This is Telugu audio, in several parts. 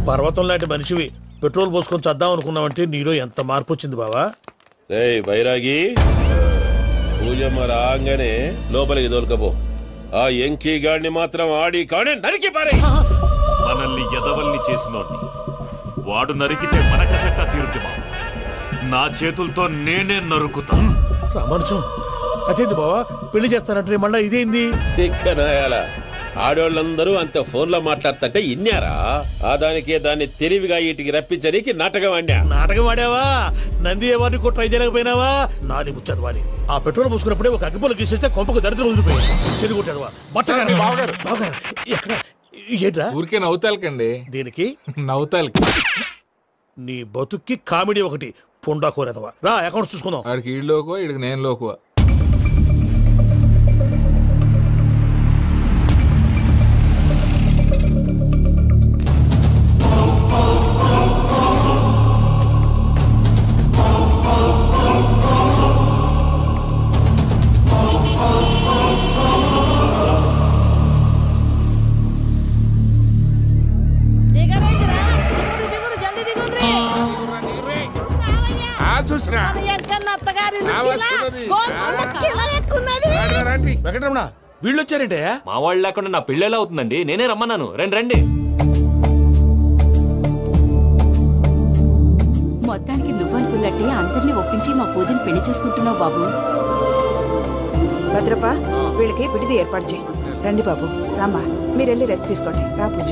పర్వతం లాంటి మనిషివి పెట్రోల్ పోసుకొని చద్దాం అనుకున్నావంటే నీలో ఎంత మార్పు వచ్చింది బావా. బైరాగి పూజమ్మ రాగానే లోపలికి దొరకపో. ఆ ఎంకీ గాడిని మాత్రం ఆడి కాడే నరికి పారే. మనల్ని ఎదవల్ని చేసినోడ్ని వాడు నరికితే మనకసట్ట తీరుతుమా? నా చేతులతో నేనే నరుకుతా. రామానుజం అదేంది బావా పెళ్లి చేస్తానంటే మళ్ళా ఇదేంది? తిక్కనాయాల ఆడోళ్ళందరూ అంత ఫోన్ లో మాట్లాడుతుంటే ఇన్నారా? ఆ దానికే దాన్ని తెలివిగా వీటికి రప్పించడానికి నాటకం ఆడా. నాటకం ఆడావా? నంది ఎవరిని కూడా ట్రై చేయలేకపోయినావా? నాది ముచ్చదు వాని. ఆ పెట్రోల్ పోసుకున్నప్పుడే ఒక అగ్గిపొల గీసేస్తే కొంపకు దరిద్రం వదిలిపోయింది. చెరుగుంటాడువా బట్టగారు బావగారు బావగారు ఎక్కడ ఏంట్రా? ఊరికే నవ్వుతాలకండి. దీనికి నవ్వుతాలకి నీ బతుక్కి కామెడీ ఒకటి పుండా కోరేదవా. రా అకౌంట్స్ చూసుకుందాం. ఆడికి ఈడులోకువా ఈడికి నేను లోకువా. వెంకటరమణ వీళ్ళు వచ్చారంటే మా వాళ్ళు లేకుండా నా పెళ్ళేలా అవుతుందండి? నేనే రమ్మన్నాను. రండి రండి. మొత్తానికి నువ్వనుకున్నట్టే అందరినీ ఒప్పించి మా పూజను పెళ్లి చేసుకుంటున్నావు బాబు. భద్రప వీళ్ళకి విడిది ఏర్పాటు చేయి. రండి బాబు రామ్మా మీరు వెళ్ళి రెస్ట్ తీసుకోండి. రా పూజ.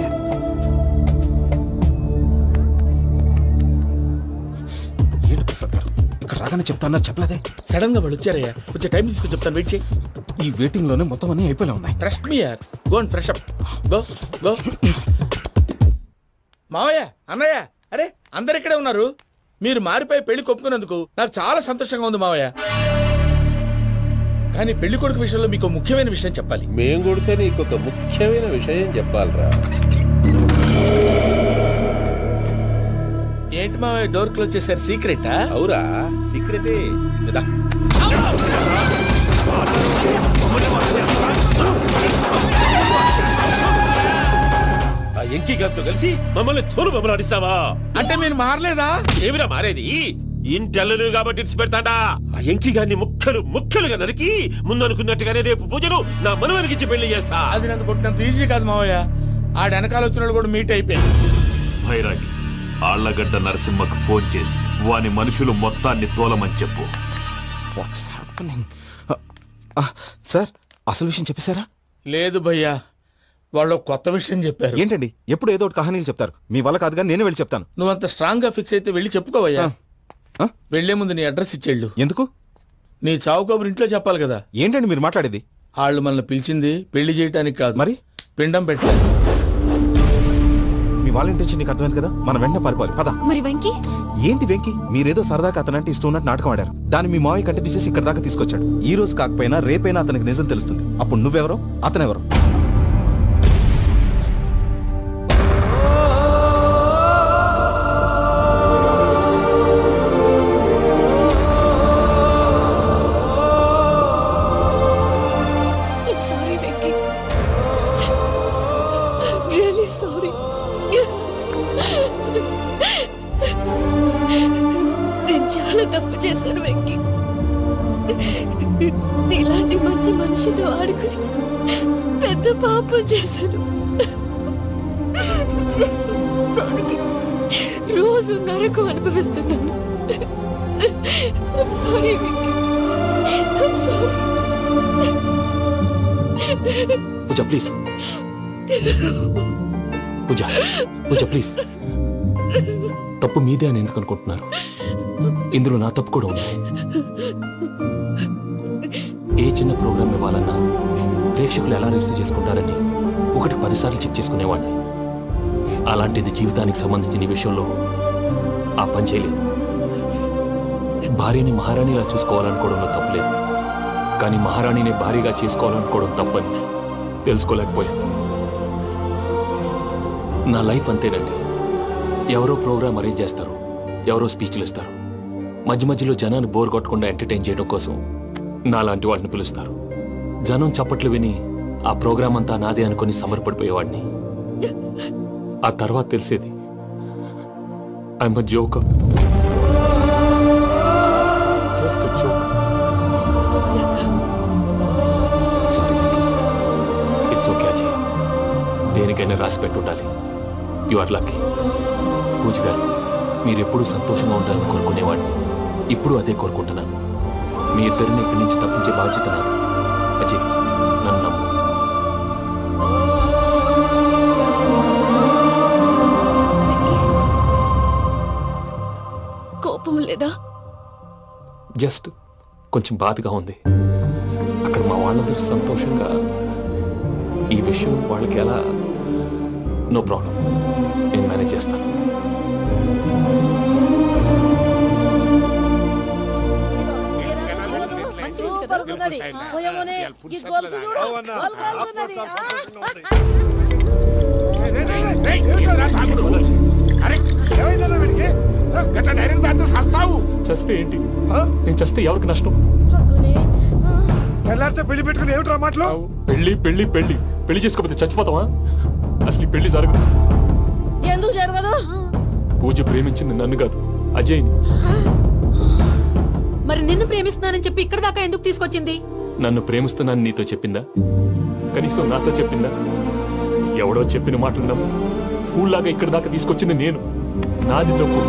ఏంటి ప్రసాద్ గారు ఇక్కడ రాగానే చెప్తాను చెప్పలేదే? సడన్ గా వాళ్ళు వచ్చారయ్యా. కొంచెం టైం తీసుకొని చెప్తాను. వెయిట్ చేయి. ఈ వెయిటింగ్ లోనే మొత్తం అన్ని అయిపోయినా ఉన్నాయి. ట్రస్ట్ మీ యార్. Go and fresh up. Go go. మావయ్య అన్నయ్య అరే అందరు ఇక్కడే ఉన్నారు. మీరు మారిపోయి పెళ్లి కొప్పుకున్నందుకు నాకు చాలా సంతోషంగా ఉంది మావయ్య. కానీ పెళ్లి కొడుకు విషయంలో మీకు ముఖ్యమైన విషయం చెప్పాలి. మేం కొడితే నీకు ఒక ముఖ్యమైన విషయం చెప్పాలరా. ఏంటి మావయ్య డోర్ క్లోజ్ చేశారు? సీక్రెటా? అవురా సీక్రెటే. ఆ ఎంకీ గారితో కలిసి మమ్మల్ని తోలు బొమ్మలాడిస్తావా? అంటే మీరు మారలేదా? ఏమిరా మారేది? ఇంటల్లు కాబట్టి ఇడిచి పెడతాడా? ఆ ఎంకీ గారిని ముక్కలుగా నరికి ముందు అనుకున్నట్టుగానే రేపు పూజను నా మనవనికిచ్చి పెళ్లి చేస్తా. అది నన్ను కొట్టినంత ఈజీ కాదు మావయ్య. ఆ వెనకాల వచ్చిన కూడా మీట్ అయిపోయాడు. భైరాగి ఆళ్లగడ్డ నరసింహకు ఫోన్ చేసి వాని మనుషులు మొత్తాన్ని తోలమని చెప్పు. సార్ అసలు విషయం చెప్పేశారా? లేదు భయ్యా వాళ్ళు కొత్త విషయం చెప్పారు. ఏంటండి ఎప్పుడు ఏదో ఒకటి కహానీలు చెప్తారు. మీ వల్ల కాదుగా నేనే వెళ్ళి చెప్తాను. నువ్వంత స్ట్రాంగ్ గా ఫిక్స్ అయితే వెళ్ళి చెప్పుకోవయ్యా. వెళ్లే ముందు నీ అడ్రస్ ఇచ్చేళ్ళు. ఎందుకు? నీ చావు కబురు ఇంట్లో చెప్పాలి కదా. ఏంటండి మీరు మాట్లాడేది? వాళ్ళు మనల్ని పిలిచింది పెళ్లి చేయటానికి కాదు, మరి పిండం పెట్టాలి. మీ వాళ్ళ ఇంటి నీకు అర్థమైంది కదా. మనం వెంటనే పారిపోవాలి. పద. మరి వెంకీ? ఏంటి వెంకీ? మీరేదో సరదాగా అతనంటే ఇష్టం ఉన్నట్టు నాటకం ఆడారు. దాన్ని మీ మావయ్య కంటే తీసేసి ఇక్కడ దాకా తీసుకొచ్చాడు. ఈ రోజు కాకపోయినా రేపైనా అతనికి నిజం తెలుస్తుంది. అప్పుడు నువ్వెవరో అతనెవరో. తప్పు చేశాను వెంకీ. నీలాంటి మంచి మనిషితో ఆడుకుని పెద్ద పాపం చేశాను. రోజు నరకం అనుభవిస్తున్నాను. Sorry Venky. Pooja please. Pooja please. తప్పు మీదే అని ఎందుకు అనుకుంటున్నారు? ఇందులో నా తప్పు కూడా ఉంది. ఏ చిన్న ప్రోగ్రామ్ ఇవ్వాలన్నా ప్రేక్షకులు ఎలా రిసీవ్ చేసుకుంటారని 1-10 సార్లు చెక్ చేసుకునేవాడిని. అలాంటిది జీవితానికి సంబంధించిన విషయంలో ఆ పని చేయలేదు. భార్యని మహారాణిలా చూసుకోవాలనుకోవడంలో తప్పులేదు, కానీ మహారాణిని భార్యగా చేసుకోవాలనుకోవడం తప్పని తెలుసుకోలేకపోయాను. నా లైఫ్ అంతేనండి. ఎవరో ప్రోగ్రామ్ అరేంజ్ చేస్తారు, ఎవరో స్పీచ్లు ఇస్తారు. మధ్య మధ్యలో జనాన్ని బోర్ కొట్టకుండా ఎంటర్టైన్ చేయడం కోసం నాలాంటి వాడిని పిలుస్తారు. జనం చప్పట్లు విని ఆ ప్రోగ్రాం అంతా నాదే అనుకుని సమర్పడిపోయేవాడిని. ఆ తర్వాత తెలిసేది I'm a joker. Just a joker. Sorry it's okay Ajay. దేనికైనా రాసి పెట్టి ఉండాలి. You are lucky. పూజ గారు, మీరు ఎప్పుడూ సంతోషంగా ఉండాలని కోరుకునేవాడిని. ఇప్పుడు అదే కోరుకుంటున్నాను. మీ ఇద్దరిని ఇక్కడి నుంచి తప్పించే బాధ్యత నాది. అజయ్, నన్ను నమ్ము. కోపం లేదా? జస్ట్ కొంచెం బాధగా ఉంది. అక్కడ మా వాళ్ళందరూ సంతోషంగా ఈ విషయం వాళ్ళకి ఎలా. నో ప్రాబ్లం, నేను మేనేజ్ చేస్తాను. చస్తే ఏంటి? నేను చస్తే ఎవరికి నష్టం? పెళ్లి పెట్టుకుని ఏమిట్రా మాటలు? పెళ్లి పెళ్లి పెళ్లి పెళ్లి చేసుకోకపోతే చచ్చిపోతావా? అసలు ఈ పెళ్లి జరగదు. ఎందుకు జరగదు? పూజ ప్రేమించింది నన్ను కాదు, అజయ్ని. మరి నిన్ను ప్రేమిస్తున్నానని చెప్పి ఇక్కడ దాకా ఎందుకు తీసుకొచ్చింది? నన్ను ప్రేమిస్తున్నాను నీతో చెప్పిందా? కనీసం నాతో చెప్పిందా? ఎవడో చెప్పిన మాటలు నమ్ము ఫూల్ లాగా ఇక్కడ దాకా తీసుకొచ్చింది నేను. నాది తప్పు.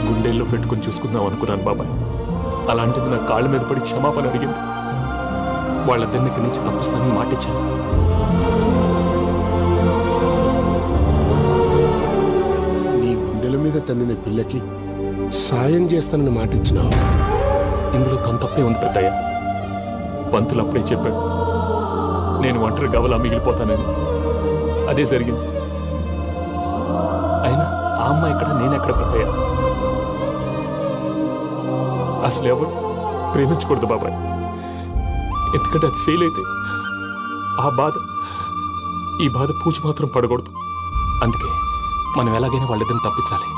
గుండెల్లో పెట్టుకుని చూసుకుందాం అనుకున్నాను బాబాయ్. అలాంటిది నా కాళ్ళ మీద పడి క్షమాపణ అడిగింది. వాళ్ళిద్దరిని ఇక్కడి నుంచి తప్పిస్తానని మాటిచ్చాను. నీ గుండెల మీద తన్నిన పిల్లకి సాయం చేస్తానని మాటిచ్చినావు. ఇందులో తన తప్పే ఉంది పెద్దయ్య. పంతులు అప్పుడే చెప్పాడు నేను ఒంటరి గవలా మిగిలిపోతానని. అదే జరిగింది. అయినా ఆ అమ్మాయి ఎక్కడ, నేనెక్కడ పెద్దయ్య? అసలు ఎవరు ప్రేమించకూడదు బాబాయ్. ఎందుకంటే అది ఫెయిల్ అయితే ఆ బాధ, ఈ బాధ పూజ మాత్రం పడకూడదు. అందుకే మనం ఎలాగైనా వాళ్ళిద్దరిని తప్పించాలి.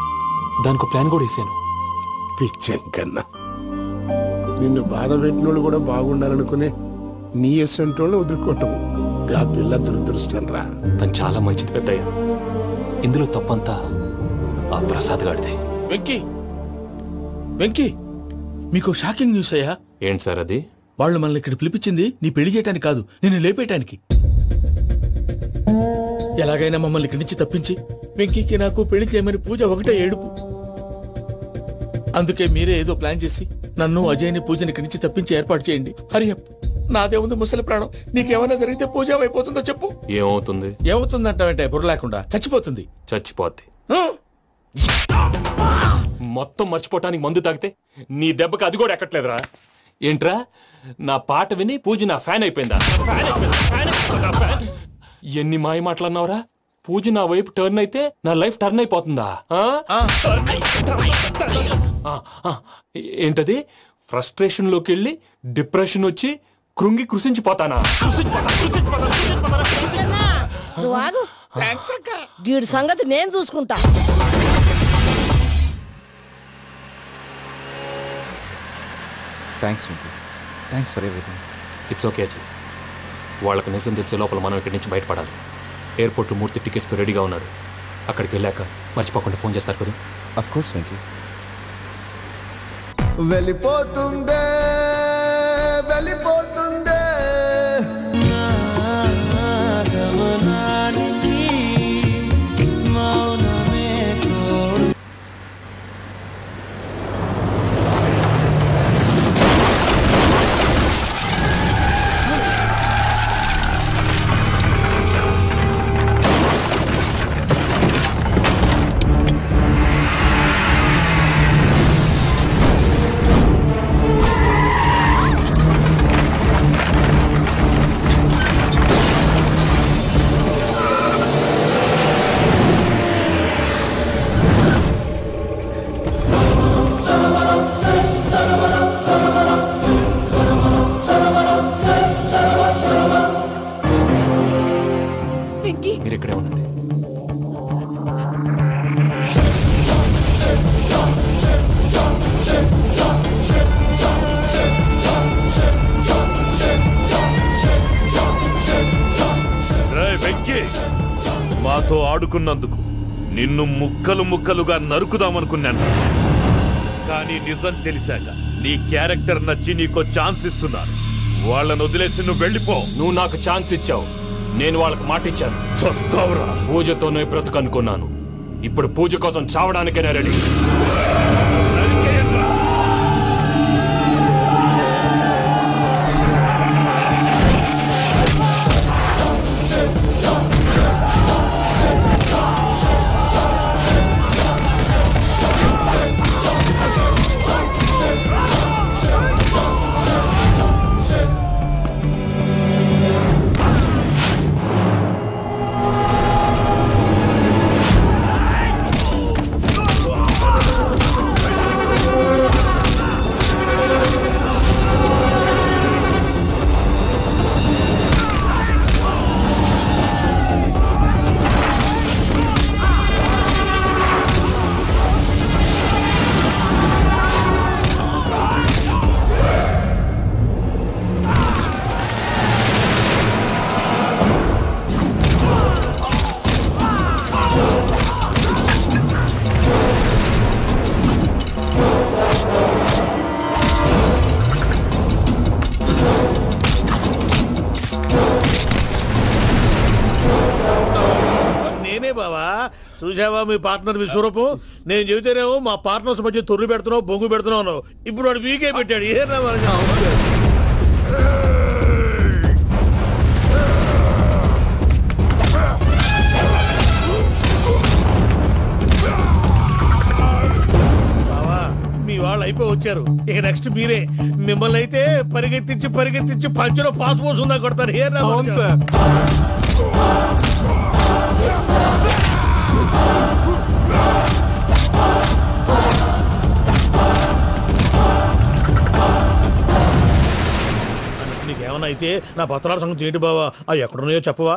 దానికి ప్లాన్ కూడా వేసాను. పిచ్చం కన్నా నిన్ను బాధ పెట్టినోళ్ళు కూడా బాగుండాలనుకునే నీ ఎస్సంటోళ్ళు వదులుకోవటం ఆ పిల్ల దురదృష్టం రా. తను చాలా మంచిది పెద్దయ్య. ఇందులో తప్పంతా ఆ ప్రసాద్ గాడిదే. వెంకీ, వెంకీ, మీకు షాకింగ్ న్యూస్ అయ్యా. ఏంటి సార్ అది? వాళ్ళు మనల్ని ఇక్కడ పిలిపించింది నీ పెళ్లి చేయడానికి కాదు, నిన్ను లేపేయటానికి. ఎలాగైనా మమ్మల్ని ఇక్కడి నుంచి తప్పించి వెంకీకి నాకు పెళ్లి చేయమని పూజ ఒకటే ఏడుపు. అందుకే మీరే ఏదో ప్లాన్ చేసి నన్ను అజయ్ని పూజని ఇక్కడి నుంచి తప్పించి ఏర్పాటు చేయండి. హరియప్, నాదే ఉంది ముసలి ప్రాణం. నీకేమైనా జరిగితే పూజ అయిపోతుందో చెప్పు. ఏమవుతుంది? ఏమవుతుందంటావంటే బుర్ర లేకుండా చచ్చిపోతుంది. చచ్చిపోద్ది. మొత్తం మర్చిపోవటానికి మందు తాగితే నీ దెబ్బకి అది కూడా ఎక్కట్లేదురా. ఏంట్రా, నా పాట విని పూజ నా ఫ్యాన్ అయిపోయిందా? ఎన్ని మాయ మాటలన్నావురా? పూజ నా వైపు టర్న్ అయితే నా లైఫ్ టర్న్ అయిపోతుందా? ఏంటది? ఫ్రస్ట్రేషన్ లోకి వెళ్ళి డిప్రెషన్ వచ్చి కృంగి కృషించిపోతానా? వీడి సంగతి నేను చూసుకుంటా. Thanks Venky, thanks for everything. It's okay Ajay. వాళ్ళకి నిజం తెలిసే లోపల మనం ఇక్కడి నుంచి బయటపడాలి. ఎయిర్పోర్ట్లో మూర్తి టికెట్స్తో రెడీగా ఉన్నాడు. అక్కడికి వెళ్ళాక మర్చిపోకుండా ఫోన్ చేస్తారు కదా. Of course Venky. వెళ్ళిపోతుందే వెళ్ళిపోతుందే గమనానికి మౌనమే తోడు. మీరు ఇక్కడే ఉండండి. వెంకీ, మాతో ఆడుకున్నందుకు నిన్ను ముక్కలు ముక్కలుగా నరుకుదామనుకున్నాను. కానీ నిజం తెలిసాక నీ క్యారెక్టర్ నచ్చి నీకో ఛాన్స్ ఇస్తున్నాను. వాళ్ళను వదిలేసి నువ్వు వెళ్ళిపో. నువ్వు నాకు ఛాన్స్ ఇచ్చావు, నేను వాళ్ళకి మాట ఇచ్చాను. చస్తావురా. పూజతోనే బ్రతుకనుకున్నాను, ఇప్పుడు పూజ కోసం చావడానికైనా రెడీ. చూసావా మీ పార్ట్నర్ విశ్వరూపం? నేను చెబితేనేమో మా పార్ట్నర్స్ మధ్య తొర్రు పెడుతున్నావు, బొంగు పెడుతున్నావు. ఇప్పుడు వాడు వీకే పెట్టాడు. ఏనా బావా, మీ వాళ్ళు అయిపోయి వచ్చారు. ఇక నెక్స్ట్ మీరే. మిమ్మల్ని అయితే పరిగెత్తించి పరిగెత్తించి పంచలో పాస్ పోసుందా కొడతారు. ఏనా సార్? నీకేమన్నా అయితే నా పత్రాల సంగతి ఏంటి బావా? అవి ఎక్కడున్నాయో చెప్పవా?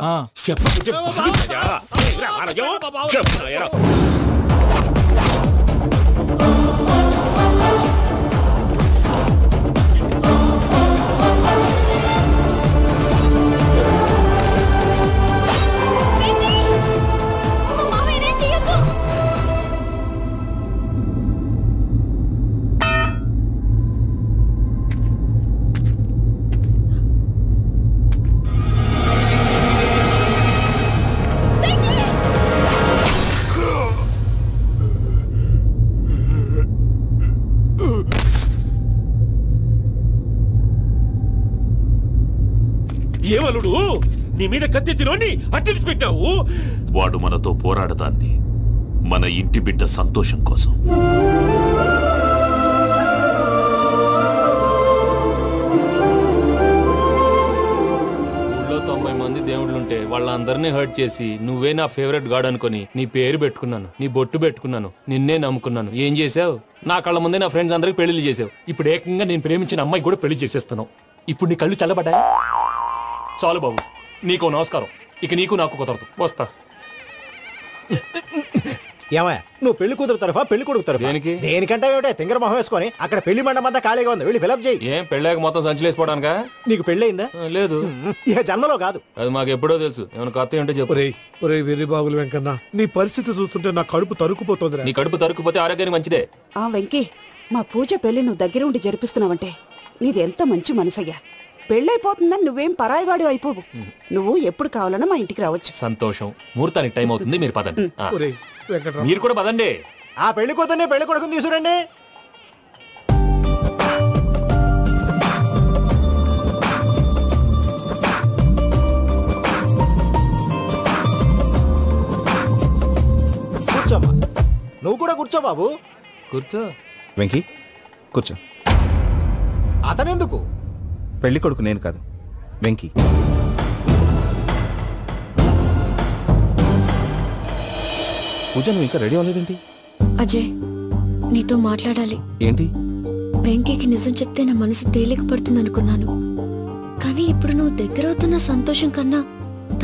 ఏమలుడు, నీ మీద కత్తెత్తినోని అట్టెలిసి పెట్టావు. వాడు మనతో పోరాడతాంది మన ఇంటి బిడ్డ సంతోషం కోసం. ఊళ్ళో 90 మంది దేవుళ్ళుంటే వాళ్ళందరినీ హర్ట్ చేసి నువ్వే నా ఫేవరెట్ గాడ్ అనుకుని నీ పేరు పెట్టుకున్నాను, నీ బొట్టు పెట్టుకున్నాను, నిన్నే నమ్ముకున్నాను. ఏం చేసావు? నా కళ్ళ ముందే నా ఫ్రెండ్స్ అందరికి పెళ్లి చేసావు. ఇప్పుడు ఏకంగా నేను ప్రేమించిన అమ్మాయి కూడా పెళ్లి చేసేస్తున్నావు. ఇప్పుడు నీ కళ్ళు చల్లబడ్డాయి. చాలు బాబు, నీకు నమస్కారం. ఇక నీకు నాకు కుదరదు. వస్తా. ఏమయ్య, నువ్వు పెళ్లి కూతురు తరఫా పెళ్లి కొడుకు తరఫా? దేనికి? దేనికంటే ఏమిటే తింగర మొహం వేసుకొని అక్కడ పెళ్లి మండపం అంతా ఖాళీగా ఉంది, వెళ్ళి ఫిలప్ చేయి. ఏం పెళ్ళాక మొత్తం సంచలేసిపోవడానికా? నీకు పెళ్ళయిందా? లేదు. ఇక జన్మలో కాదు. అది మాకు ఎప్పుడో తెలుసు. ఏమైనా కొత్త ఏంటో చెప్పు. వెర్రి బాబులు వెంకన్న, నీ పరిస్థితి చూస్తుంటే నా కడుపు తరుక్కుపోతుంది. నీ కడుపు తరుక్కుపోతే ఆరోగ్యానికి మంచిదే. ఆ వెంకీ, మా పూజ పెళ్లి నువ్వు దగ్గర ఉండి జరిపిస్తున్నావంటే నీది ఎంత మంచి మనసయ్యా. పెళ్ళైపోతుందని నువ్వేం పరాయివాడి అయిపోవు. నువ్వు ఎప్పుడు కావాలన్నా మా ఇంటికి రావచ్చు. సంతోషం. ముహూర్తానికి టైం అవుతుంది, మీరు పదండి. మీరు కూడా పదండి. ఆ పెళ్లి కూతుర్ని పెళ్లి కొడుకుని తీసుకురండి. కూర్చోమ్మా. నువ్వు కూడా కూర్చో బాబు. కూర్చో. వెంకీ కూర్చో. అతనెందుకు? పెళ్లి కొడుకు నేను కాదు, వెంకీ. పూజ, నువ్వు ఇంకా రెడీ అవ్వలేదేంటి? అజయ్, నీతో మాట్లాడాలి. ఏంటి? వెంకీకి నిజం చెప్తే నా మనసు తేలిక పడుతుంది అనుకున్నాను. కానీ ఇప్పుడు నువ్వు దగ్గర అవుతున్న సంతోషం కన్నా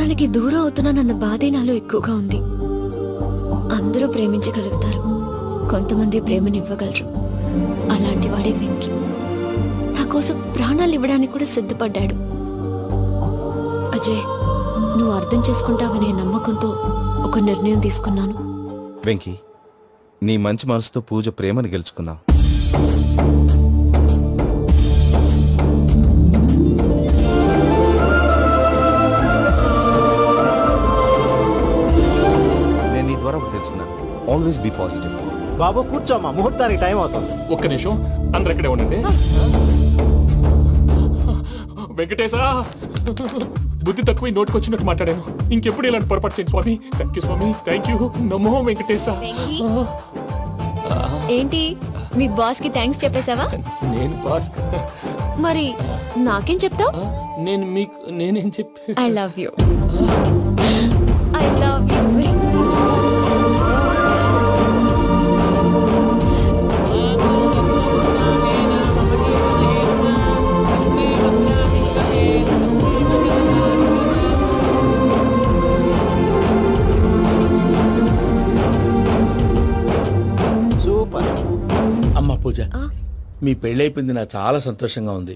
తనకి దూరం అవుతున్నానన్న బాధే నాలో ఎక్కువగా ఉంది. అందరూ ప్రేమించగలుగుతారు, కొంతమంది ప్రేమనివ్వగలరు. అలాంటి వాడే వెంకీ. నా కోసం ప్రాణాలు ఇవ్వడానికి కూడా సిద్ధపడ్డాడు. అజయ్, నువ్వు అర్థం చేసుకుంటావనే నమ్మకంతో ఒక నిర్ణయం తీసుకున్నాను. వెంకీ, నీ మంచి మనసుతో పూజ ప్రేమను గెలుచుకుందాం. నేను నీ ద్వారా ఒకటి తెలుసుకున్నాను. Always be positive. బాబు కూర్చోమ్మా, ముహూర్తానికి టైం అవుతుంది. ఒక్క నిమిషం, అందరు ఇక్కడే ఉండండి. వెంకటేశా, బుద్ధి తక్కువ నోటికొచ్చినట్టు మాట్లాడాను. ఇంకెప్పుడు ఇలాంటి పొరపాటు చేయండి స్వామి. థ్యాంక్ యూ స్వామి, థ్యాంక్ యూ. నమో వెంకటేశ. ఏంటి మీ బాస్ కి థ్యాంక్స్ చెప్పేశావా? నేను బాస్ మరి నాకేం చెప్తావు? నేను మీకు నేనేం చెప్పి I love you. I love you. అమ్మ పూజ, మీ పెళ్ళైపోయింది, నాకు చాలా సంతోషంగా ఉంది.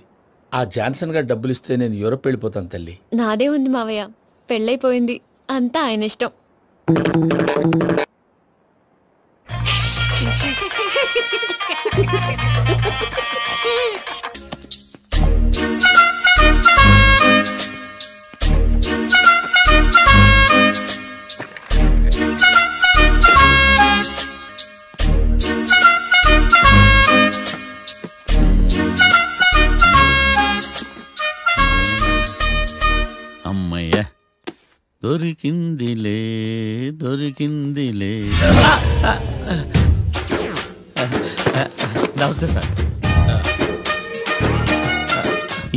ఆ జాన్సన్ గారు డబ్బులు ఇస్తే నేను యూరోప్ వెళ్ళిపోతాను తల్లి. నాదే ఉంది మావయ్య, పెళ్ళైపోయింది, అంతా ఆయన ఇష్టం. అమ్మయ్య, దొరికిందిలే దొరికిందిలే. నమస్తే సార్.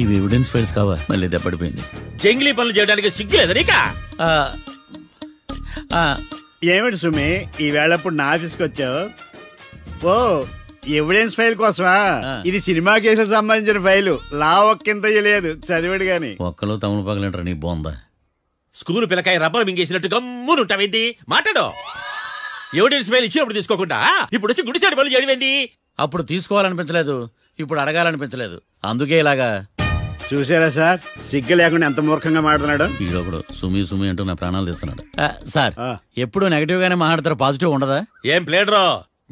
ఇవి ఎవిడెన్స్ ఫైల్స్ కావా? మళ్ళీ దెబ్బడిపోయింది. జంగిలీ పనులు చేయడానికి సిగ్గులేదు నీకా? ఏమిటి సుమి, ఈ వేళప్పుడు నా ఆఫీస్కి వచ్చావు? ఓ, ఎవిడెన్స్ ఫైల్ కోసమా? ఇది సినిమా కేసులకు సంబంధించిన ఫైలు. లా ఒక్కింత లేదు, చదివాడు గాని. ఒక్కలో తమను పగలంటారు నీ బోందా. School పిల్లకాయ rubber మింగేసినట్టు గమ్మునుంటావేంటి? మాట్లాడు. ఎవిడెన్స్ ఫైల్ ఇచ్చినప్పుడు తీసుకోకుండా ఇప్పుడు వచ్చి గుడిసాడు పనులు చేయడమేంటి? అప్పుడు తీసుకోవాలనిపించలేదు, ఇప్పుడు అడగాలనిపించలేదు, అందుకే ఇలాగా. చూసారా సార్, సిగ్గు లేకుండా ఎంత మూర్ఖంగా మాట్లాడుతున్నాడు. వీడొకడు సుమి సుమి అంటూ నా ప్రాణాలు తీస్తున్నాడు. సార్, ఎప్పుడు నెగటివ్ గానే మాట్లాడతారు, పాజిటివ్ ఉండదా? ఏం ప్లేడరో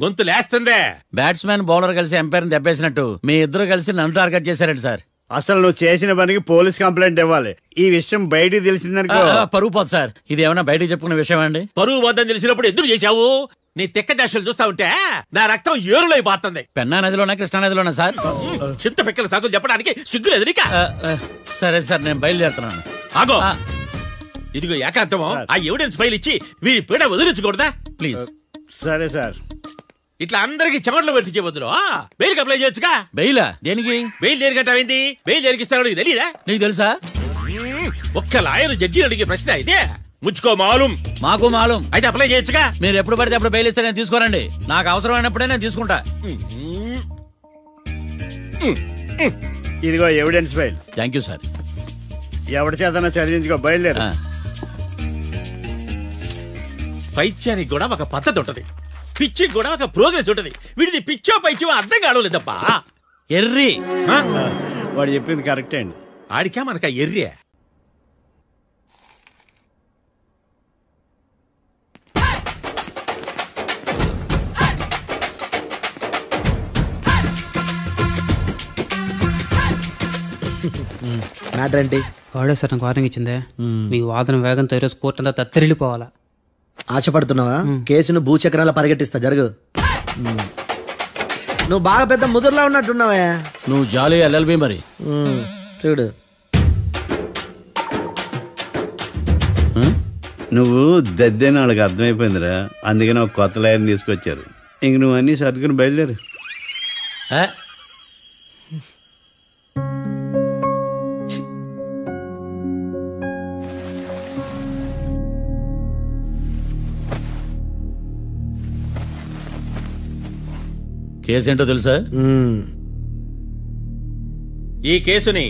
గొంతు లేస్తుందే. బ్యాట్స్మెన్ బౌలర్ కలిసి ఎంపైర్ని దెబ్బేసినట్టు మీ ఇద్దరు కలిసి నన్ను టార్గెట్ చేశారండి సార్. అసలు నువ్వు చేసిన పనికి పోలీస్ కంప్లైంట్ ఇవ్వాలి. ఈ విషయం బయటికి తెలిసిందనుకో పరువు పోదు సార్. ఇది ఏమన్నా బయటికి చెప్పుకున్న విషయం అండి? పరువు వద్దని తెలిసినప్పుడు ఎందుకు చేశావు? నీ తెక్క దశలు చూస్తా ఉంటే నా రక్తం ఏరులై పారుతుంది. పెన్నా నదిలోనా కృష్ణా నదిలోనా సార్? చింత పిక్కల సాగులు చెప్పడానికి సిగ్గులేదు నీకా? సరే సార్, నేను బయలుదేరుతున్నాను. ఆగో, ఇదిగో ఏకాంతమో ఆ ఎవిడెన్స్ ఫైల్ ఇచ్చి వీడి పీడ వదిలించకూడదా? ప్లీజ్. సరే సార్. ఇట్లా అందరికి చెమటలు పెట్టించే బదులు బెయిల్కి అప్లై చేయొచ్చుగా. బెయిలా? దేనికి? బెయిల్ దేనికంటావేంది? బెయిల్ దేనికిస్తానో నీకు తెలీదా? నీకు తెలుసా? ఒక్క లాయర్ జడ్జి అడిగే ప్రశ్న అయితే ముచ్చుకో మాలూం. మాకు మాలూం. అయితే అప్లై చేయొచ్చుగా. మీరు ఎప్పుడు పడితే అప్పుడు బెయిల్ ఇస్తే నేను తీసుకోరండి. నాకు అవసరమైనప్పుడే నేను తీసుకుంటా. ఇదిగో evidence file. Thank you sir. ఎవరి చేతనా చదివించుకో, బయలుదేరు. పైత్యానికి కూడా ఒక పద్ధతి ఉంటది, పిచ్చికి కూడా ఒక ప్రోగ్రెస్ ఉంటది. వీడిది పిచ్చో పైచో అర్థం కావలేదప్పా. ఎర్రి. వాడు చెప్పింది కరెక్టే అండి. ఆడికా మనక ఎర్రే. మ్యాటర్ ఏంటి? వాడే సార్ నాకు వార్నింగ్ ఇచ్చిందే. మీ వాదన వేగంతో ఈరోజు కోర్టు అంతా తత్తరిల్లిపోవాలా. ఆశపడుతున్నావా? కేసును భూచక్రాల పరిగెట్టిస్తా, జరుగు. నువ్వు బాగా పెద్ద ముదురులా ఉన్నట్టున్నావే. నువ్వు జాలి ఎల్ఎల్బి మరి. చూడు, నువ్వు దద్దేని వాళ్ళకి అర్థమైపోయిందిరా, అందుకని ఒక కొత్త లాయర్ని తీసుకొచ్చారు. ఇంక నువ్వు అన్నీ సర్దుకుని బయలుదేరు. కేసు ఏంటో తెలుసా? ఈ కేసుని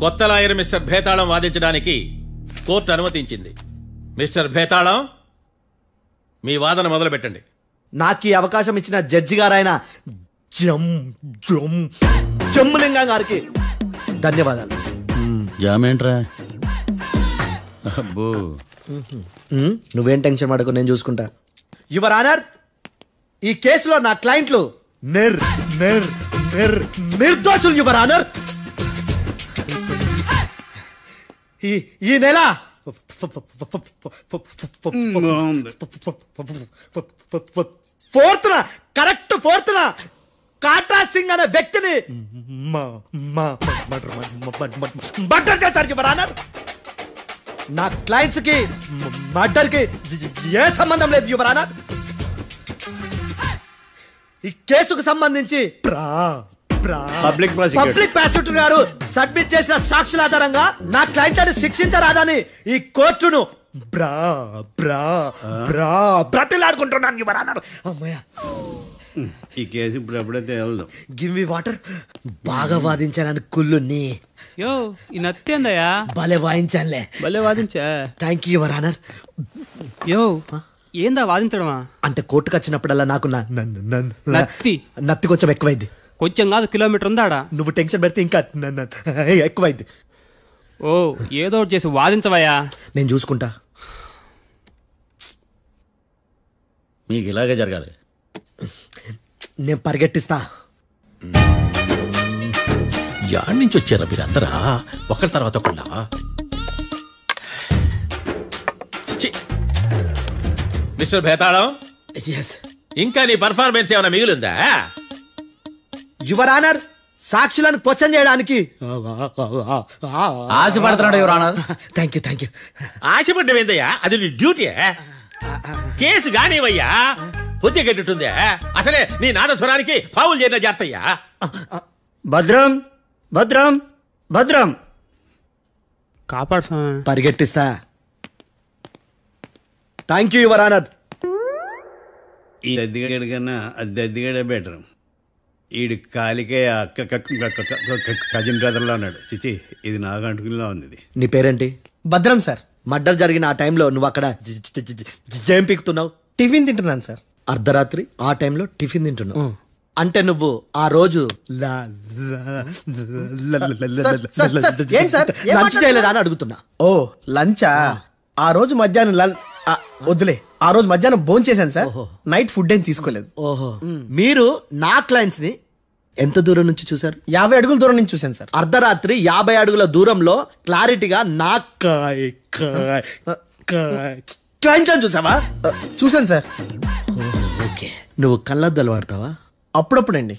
కొత్త లాయర్ మిస్టర్ భేతాళం వాదించడానికి కోర్టు అనుమతించింది. మిస్టర్ భేతాళం, మీ వాదన మొదలు పెట్టండి. నాకు ఈ అవకాశం ఇచ్చిన జడ్జి గారైన జమ్ములింగం గారికి ధన్యవాదాలు. జామేంట్రా? నువ్వేం టెన్షన్ పడకు, నేను చూసుకుంటా. యువర్ ఆనర్, ఈ కేసులో నా క్లయింట్లు నిర్దోషులు యువర్ ఆనర్. ఈ నెల 4th correct 4th Katra Singh అనే వ్యక్తిని మర్డర్ చేశారు యువర్ ఆనర్. నా క్లయింట్స్ కి మర్డర్ కి ఏ సంబంధం లేదు యువర్ ఆనర్. ఈ కేసుకు సంబంధించి పబ్లిక్ ప్రాసిక్యూటర్ గారు సబ్మిట్ చేసిన సాక్షుల ఆధారంగా నా క్లయింట్ అని శిక్షించరాదని ఈ కోర్టును బ్రతిలాడుకుంటున్నాను యువర్ ఆనర్. అమ్మయ్య, ఈ కేసు ఇప్పుడు ఎప్పుడైతే వెళ్దాం. Give me water. బాగా వాదించానని కుళ్ళుని. యో ఈ నత్తేందయ్యా? భలే వాయించానులే. భలే వాదించా. Thank you your honour. యో ఏందా వాదించడమా? అంటే కోర్టుకు వచ్చినప్పుడల్లా నాకు నత్తి కొంచెం ఎక్కువైంది. కొంచెం కాదు, కిలోమీటర్ ఉందాడా. నువ్వు టెన్షన్ పెడితే ఇంకా ఎక్కువైంది. ఓ ఏదో ఒకటి చేసి వాదించవయ్యా. నేను చూసుకుంటా. మీకు ఇలాగే జరగాలి. నేను పరిగెట్టిస్తా. యాడ్ నుంచి వచ్చారా మీరందరా ఒకరి తర్వాత ఒకళ్ళ? మిస్టర్ భేతాళం, ఇంకా నీ పర్ఫార్మెన్స్ ఏమైనా మిగిలిందా? యువర్ ఆనర్, సాక్షులను క్వశ్చన్ చేయడానికి ఆశపడుతున్నాడు యువర్ ఆనర్. Thank you. ఆశపడ్డం ఏందయ్యా? అది నీ డ్యూటీ. కేసు గానివయ్యా, బుద్ధి గట్టుందే. అసలే నీ నాదస్వరానికి పావులు చేరిన జాతయ్యా. భద్రం భద్రం భద్రం కాపాడు. పరిగెట్టిస్తా. Thank you your honour. ఈ దద్దిగాడి కన్నా అది దద్దిగాడే బెటర్. ఈడు కాలికే కజిన్ బ్రదర్లో అన్నాడు. చిచి, ఇది నాకు అంటుకునిలా ఉంది. నీ పేరేంటి? భద్రం సార్. మర్డర్ జరిగిన ఆ టైంలో నువ్వు అక్కడ ఏం పీకుతున్నావు? టిఫిన్ తింటున్నాను సార్. అర్ధరాత్రి ఆ టైంలో టిఫిన్ తింటున్నావు అంటే నువ్వు ఆ రోజు లంచ్ చేయలేదా అని అడుగుతున్నా. ఓ లంచా? ఆ రోజు మధ్యాహ్నం వద్దులే, ఆ రోజు మధ్యాహ్నం భోంచేశాను సార్. నైట్ ఫుడ్ ఏం తీసుకోలేదు. ఓహో, మీరు నా క్లయింట్స్ ని ఎంత దూరం నుంచి చూసారు? 50 అడుగుల దూరం నుంచి చూశాను సార్. అర్ధరాత్రి 50 అడుగుల దూరంలో క్లారిటీగా నా క్లయింట్స్ అని చూసావా? చూశాను సార్. ఓకే, నువ్వు కళ్ళద్దాలు వాడతావా? అప్పుడప్పుడండి.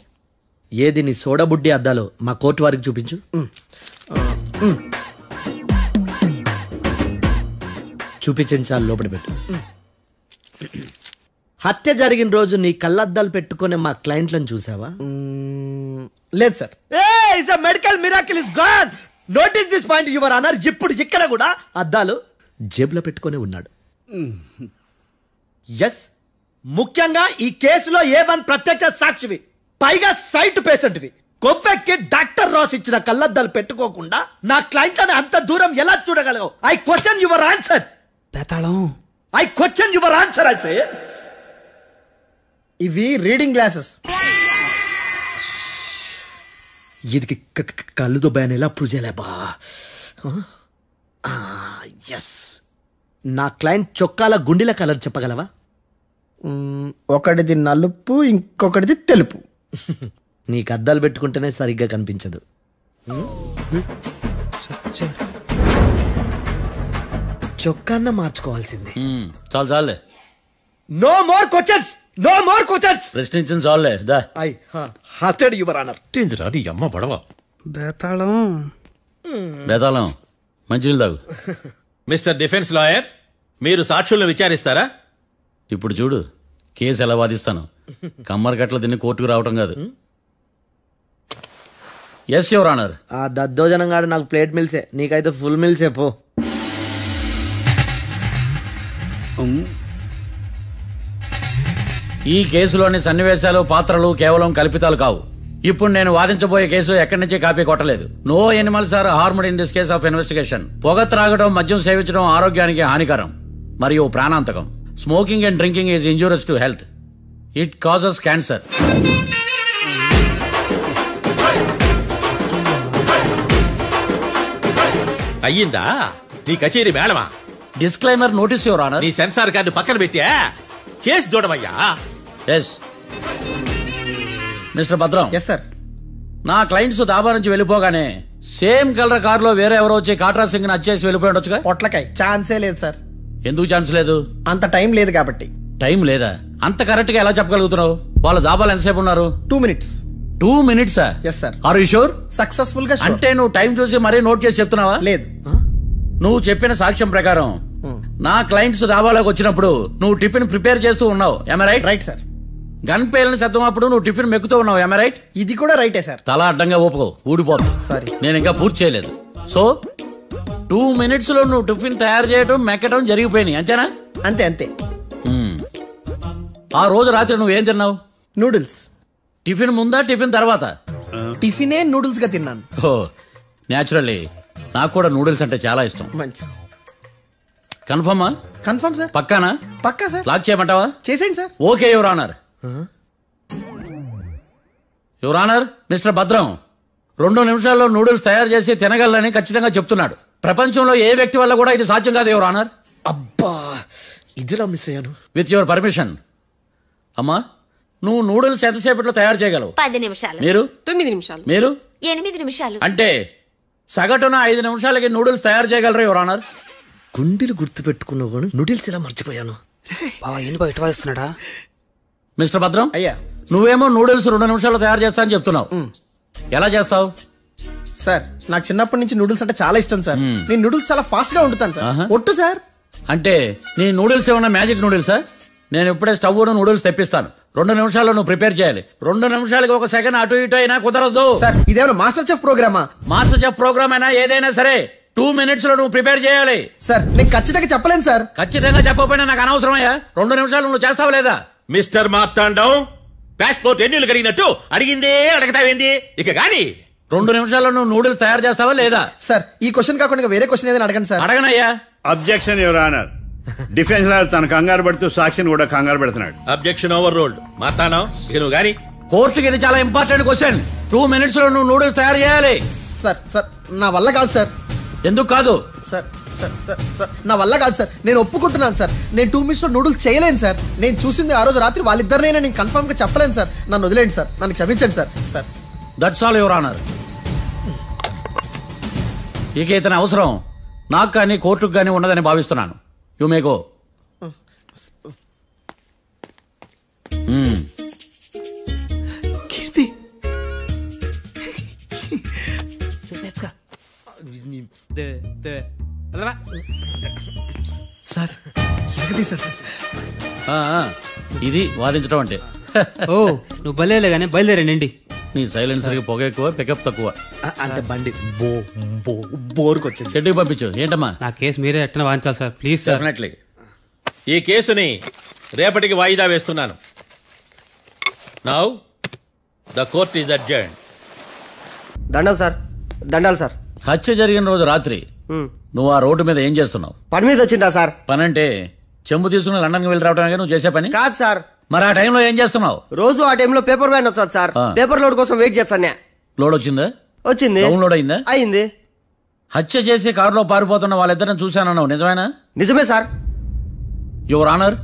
ఏది నీ సోడబుడ్డి అద్దాలు మా కోర్టు వారికి చూపించు. చూపించాలి, లోపల పెట్టు. హత్య జరిగిన రోజు నీ కళ్ళద్దాలు పెట్టుకునే మా క్లయింట్లను చూసావా? లేదు sir. Medical miracle is gone. Notice this point your honour. ఇప్పుడు ఇక్కడ కూడా అద్దాలు జేబులో పెట్టుకొని ఉన్నాడు. ఎస్, ముఖ్యంగా ఈ కేసులో A1 ప్రత్యక్ష సాక్షివి, పైగా సైట్ పేషెంట్వి. కొవ్వెక్కి డాక్టర్ రాస్ ఇచ్చిన కళ్ళద్దాలు పెట్టుకోకుండా నా క్లయింట్లను అంత దూరం ఎలా చూడగలవు? I question your answer. I question your answer. I say ఇవి రీడింగ్ గ్లాసెస్. వీడికి కళ్ళు దుబ్బాయని ఎలా ప్రూవ్ చేయలేబా? ఎస్, నా క్లయింట్ చొక్కాల గుండెల కలర్ చెప్పగలవా? ఒకటిది నలుపు, ఇంకొకటిది తెలుపు. నీకు అద్దాలు పెట్టుకుంటేనే సరిగ్గా కనిపించదు. చొక్కాన్న మార్చుకోవాల్సింది. చాలు చాలే. No more questions, no more questions. ప్రశ్నించిన చాలులే. దా ఐ హార్టెడ్ యువర్ ఆనర్. నీ అమ్మ పడవ. బేతాళం బేతాళం మంచినీళ్ళు తాగు. మిస్టర్ డిఫెన్స్ లాయర్, మీరు సాక్షులను విచారిస్తారా? ఇప్పుడు చూడు కేసు ఎలా వాదిస్తాను. కమ్మరి గట్ల తిని కోర్టుకు రావటం కాదు. Yes your honour. ఆ దద్దోజనం గాడు నాకు ప్లేట్ మిల్సే, నీకైతే ఫుల్ మిల్సే పో. ఈ కేసులోని సన్నివేశాలు, పాత్రలు కేవలం కల్పితాలు కావు. ఇప్పుడు నేను వాదించబోయే కేసు ఎక్కడి నుంచి కాపీ కొట్టలేదు. No animals are harmed in this case of investigation. పొగ త్రాగడం, మద్యం సేవించడం ఆరోగ్యానికి హానికరం మరియు ప్రాణాంతకం. Smoking and drinking is injurious to health. It causes cancer. అయ్యిందా? నీ కచేరీ మేడమా? Disclaimer notice your honour. నీ సెన్సార్ కార్డు పక్కన పెట్టా కేసు చూడవయ్యా. Yes mister Bhadram. Yes sir. నా క్లయింట్స్ దాబా నుంచి వెళ్ళిపోగానే సేమ్ కలర్ కారులో వేరే ఎవరో వచ్చి కాట్రా సింగ్ వచ్చేసి వెళ్ళిపోయి ఉండొచ్చుగా. పొట్లకాయ ఛాన్సే లేదు సార్. ఎందుకు ఛాన్స్ లేదు? అంత టైం లేదు కాబట్టి. టైం లేదా? అంత కరెక్ట్ గా ఎలా చెప్పగలుగుతున్నావు? వాళ్ళ దాబాలు ఎంతసేపు ఉన్నారు? 2 minutes. 2 minutes? Yes sir. Are you sure? Successful గా. అంటే నువ్వు టైం చూసి మరీ నోట్ చేసి చెప్తున్నావా? లేదు. నువ్వు చెప్పిన సాక్ష్యం ప్రకారం నా క్లయింట్స్ దాబాలోకి వచ్చినప్పుడు నువ్వు టిఫిన్ ప్రిపేర్ చేస్తూ ఉన్నావు. am I right? Right sir. Gun పేలిన శబ్దం అప్పుడు నువ్వు టిఫిన్ మెక్కుతూ ఉన్నావు. am I right? ఇది కూడా రైటే సార్. తల అడ్డంగా ఊపుకో, ఊడిపోదు. సారీ, నేను ఇంకా పూర్తి చేయలేదు. సో 2 minutes లో నువ్వు టిఫిన్ తయారు చేయడం మెక్కడం జరిగిపోయినాయి, అంతేనా? అంతే అంతే. ఆ రోజు రాత్రి నువ్వేం తిన్నావు? నూడిల్స్. టిఫిన్ ముందా టిఫిన్ తర్వాత? టిఫినే నూడిల్స్ గా తిన్నాను. ఓ న్యాచురల్లీ నాకు కూడా నూడిల్స్ అంటే చాలా ఇష్టం. మంచి. కన్ఫర్మా? Confirm sir. పక్కానా? పక్కా సార్. లాక్ చేయమంటావా? చేసేయండి sir. Okay your honour. Your honour, mister Bhadram 2 నిమిషాల్లో నూడిల్స్ తయారు చేసి తినగలని ఖచ్చితంగా చెప్తున్నాడు. ప్రపంచంలో ఏ వ్యక్తి వల్ల కూడా ఇది సాధ్యం కాదు యువర్ ఆనర్. అబ్బా, ఇదిలా మిస్ అయ్యాను. With your permission. అమ్మా, నువ్వు నూడిల్స్ ఎంతసేపట్లో తయారు చేయగలవు? 10 నిమిషాలు. మీరు? 9 నిమిషాలు. మీరు? 8 నిమిషాలు. అంటే సగటున 5 నిమిషాలకి నూడిల్స్ తయారు చేయగలరు యువర్ ఆనర్. గుండెలు గుర్తు పెట్టుకున్నావు కానీ నూడిల్స్ ఇలా మర్చిపోయాను. ఇస్తున్నాడా? మిస్టర్ భద్రం, అయ్యా, నువ్వేమో నూడిల్స్ 2 నిమిషాల్లో తయారు చేస్తా అని చెప్తున్నావు. ఎలా చేస్తావు? సార్, నాకు చిన్నప్పటి నుంచి నూడిల్స్ అంటే చాలా ఇష్టం సార్. నేను నూడిల్స్ చాలా ఫాస్ట్ గా వండుతాను సార్. ఒట్టు సార్. అంటే నీ నూడిల్స్ ఏమన్నా మ్యాజిక్ నూడిల్సా? నేను ఇప్పుడే స్టవ్ నూడిల్స్ తెప్పిస్తాను. 2 నిమిషాల్లో నువ్వు ప్రిపేర్ చేయాలి. 2 నిమిషాలకి 1 సెకండ్ అటు ఇటు అయినా కుదరదు సార్. ఇదేమన్నా మాస్టర్ చెఫ్ ప్రోగ్రామా? మాస్టర్ చెఫ్ ప్రోగ్రామ్ అయినా ఏదైనా సరే 2 minutes లో నువ్వు ప్రిపేర్ చేయాలి. సార్, నేను ఖచ్చితంగా చెప్పలేను సార్. ఖచ్చితంగా చెప్పకపోయినా నాకు అనవసరమయ్యా. 2 నిమిషాలు నువ్వు చేస్తావా లేదా? మిస్టర్ మార్తాండం, పాస్పోర్ట్ ఎన్నిళ్ళు కడిగినట్టు అడిగిందే అడగతావేంది? ఇక గాని 2 నిమిషాల్లో నువ్వు నూడిల్స్ తయారు చేస్తావా లేదా? సార్, ఈ క్వశ్చన్ కాకుండా వేరే క్వశ్చన్ ఏదైనా అడగండి సార్. అడగనయ్యా. Objection your honour. Defence lawyer తన కంగారు పడుతూ సాక్షిని కూడా కంగారు పెడుతున్నాడు. Objection over ruled. మార్తాండం, ఇక నువ్వు గాని. కోర్టుకి ఇది చాలా ఇంపార్టెంట్ క్వశ్చన్. 2 minutes లో నువ్వు నూడిల్స్ తయారు చేయాలి. సార్ సార్, నా వల్ల కాదు సార్. ఎందుకు కాదు? సార్ సార్ సార్ సార్, నా వల్ల కాదు సార్. నేను ఒప్పుకుంటున్నాను సార్. నేను 2 minutes లో నూడిల్స్ చేయలేను సార్. నేను చూసింది ఆ రోజు రాత్రి వాళ్ళిద్దరినైనా నేను కన్ఫర్మ్ గా చెప్పలేను సార్. నన్ను వదిలేండి సార్. నన్ను క్షమించండి sir. Sir, that's all your honour. ఇక ఇతని అవసరం నాకు కానీ కోర్టుకు కానీ ఉన్నదని భావిస్తున్నాను. You may go. Keerthi, sir ఎరగదీశారు సార్. ఇది వాదించడం అంటే. ఓ, నువ్వు బయలుదేరలే కానీ బయలుదేరండి. నీ సైలెన్సర్కి పొగ ఎక్కువ, పికప్ తక్కువ. అంటే బండి బోర్కి వచ్చింది. షెడ్యూల్ పంపించు. ఏంటమ్మా? నా కేసు మీరే ఎట్టన వాయించాలి సార్, ప్లీజ్ సార్. డెఫినెట్లీ. ఈ కేసుని రేపటికి వాయిదా వేస్తున్నాను. Now the court is adjourned. దండాలు సార్, దండాలు సార్. హత్య జరిగిన రోజు రాత్రి నువ్వు ఆ రోడ్డు మీద ఏం చేస్తున్నావు? పని మీద వచ్చిందా సార్? పని అంటే చెంబు తీసుకుని లండన్కి వెళ్ళి రావడానికి నువ్వు చేసే పని కాదు సార్. మరి ఆ టైంలో ఏం చేస్తున్నావు? రోజు ఆ టైంలో పేపర్ వ్యాన్ వచ్చాది సార్. పేపర్ లోడ్ కోసం వెయిట్ చేస్తాను. లోడ్ వచ్చిందా? వచ్చింది. డౌన్లోడ్ అయిందా? అయింది. హత్య చేసి కారులో పారిపోతున్న వాళ్ళిద్దరిని చూశానన్నావు, నిజమేనా? నిజమే సార్. యువర్ ఆనర్,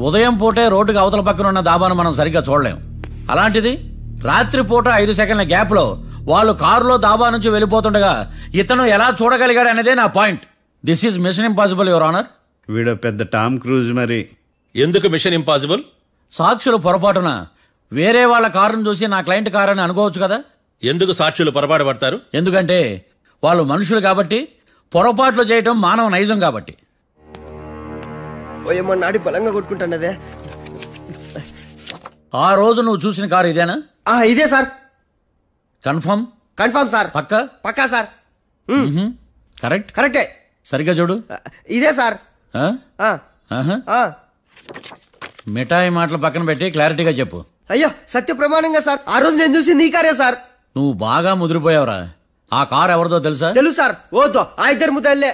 ఉదయం పూటే రోడ్డుకి అవతల పక్కన ఉన్న దాబాను మనం సరిగ్గా చూడలేం. అలాంటిది రాత్రి పూట 5 సెకండ్ల గ్యాప్ లో వాళ్ళు కారులో దాబా నుంచి వెళ్ళిపోతుండగా ఇతను ఎలా చూడగలిగాడు అనేదే నా point. This is mission impossible your honour. వీడు పెద్ద టామ్ క్రూజ్. మరి ఎందుకు మిషన్ ఇంపాసిబుల్? సాక్షులు పొరపాటున వేరే వాళ్ళ కారును చూసి నా క్లయింట్ కారు అని అనుకోవచ్చు కదా. ఎందుకు సాక్షులు పొరపాటు పడతారు? ఎందుకంటే వాళ్ళు మనుషులు కాబట్టి, పొరపాట్లు చేయటం మానవ నైజం కాబట్టి. ఏమో నాడి బలంగా కొట్టుకుంటానదే. ఆ రోజు నువ్వు చూసిన కారు ఇదేనా? ఇదే సార్. కన్ఫర్మ్? Confirm sir. పక్కా? పక్కా సార్. కరెక్ట్? కరెక్టే. సరిగ్గా చూడు. ఇదే సార్. మిఠాయి మాటలు పక్కన పెట్టి క్లారిటీగా చెప్పు. అయ్యో, సత్య ప్రమాణంగా సార్, ఆ రోజు నేను చూసింది ఈ కారే సార్. నువ్వు బాగా ముదిరిపోయావురా. ఆ కారు ఎవరిదో తెలుసా? తెలుసు సార్. ఓతో ఆ ఇద్దరు ముద్దల్లే.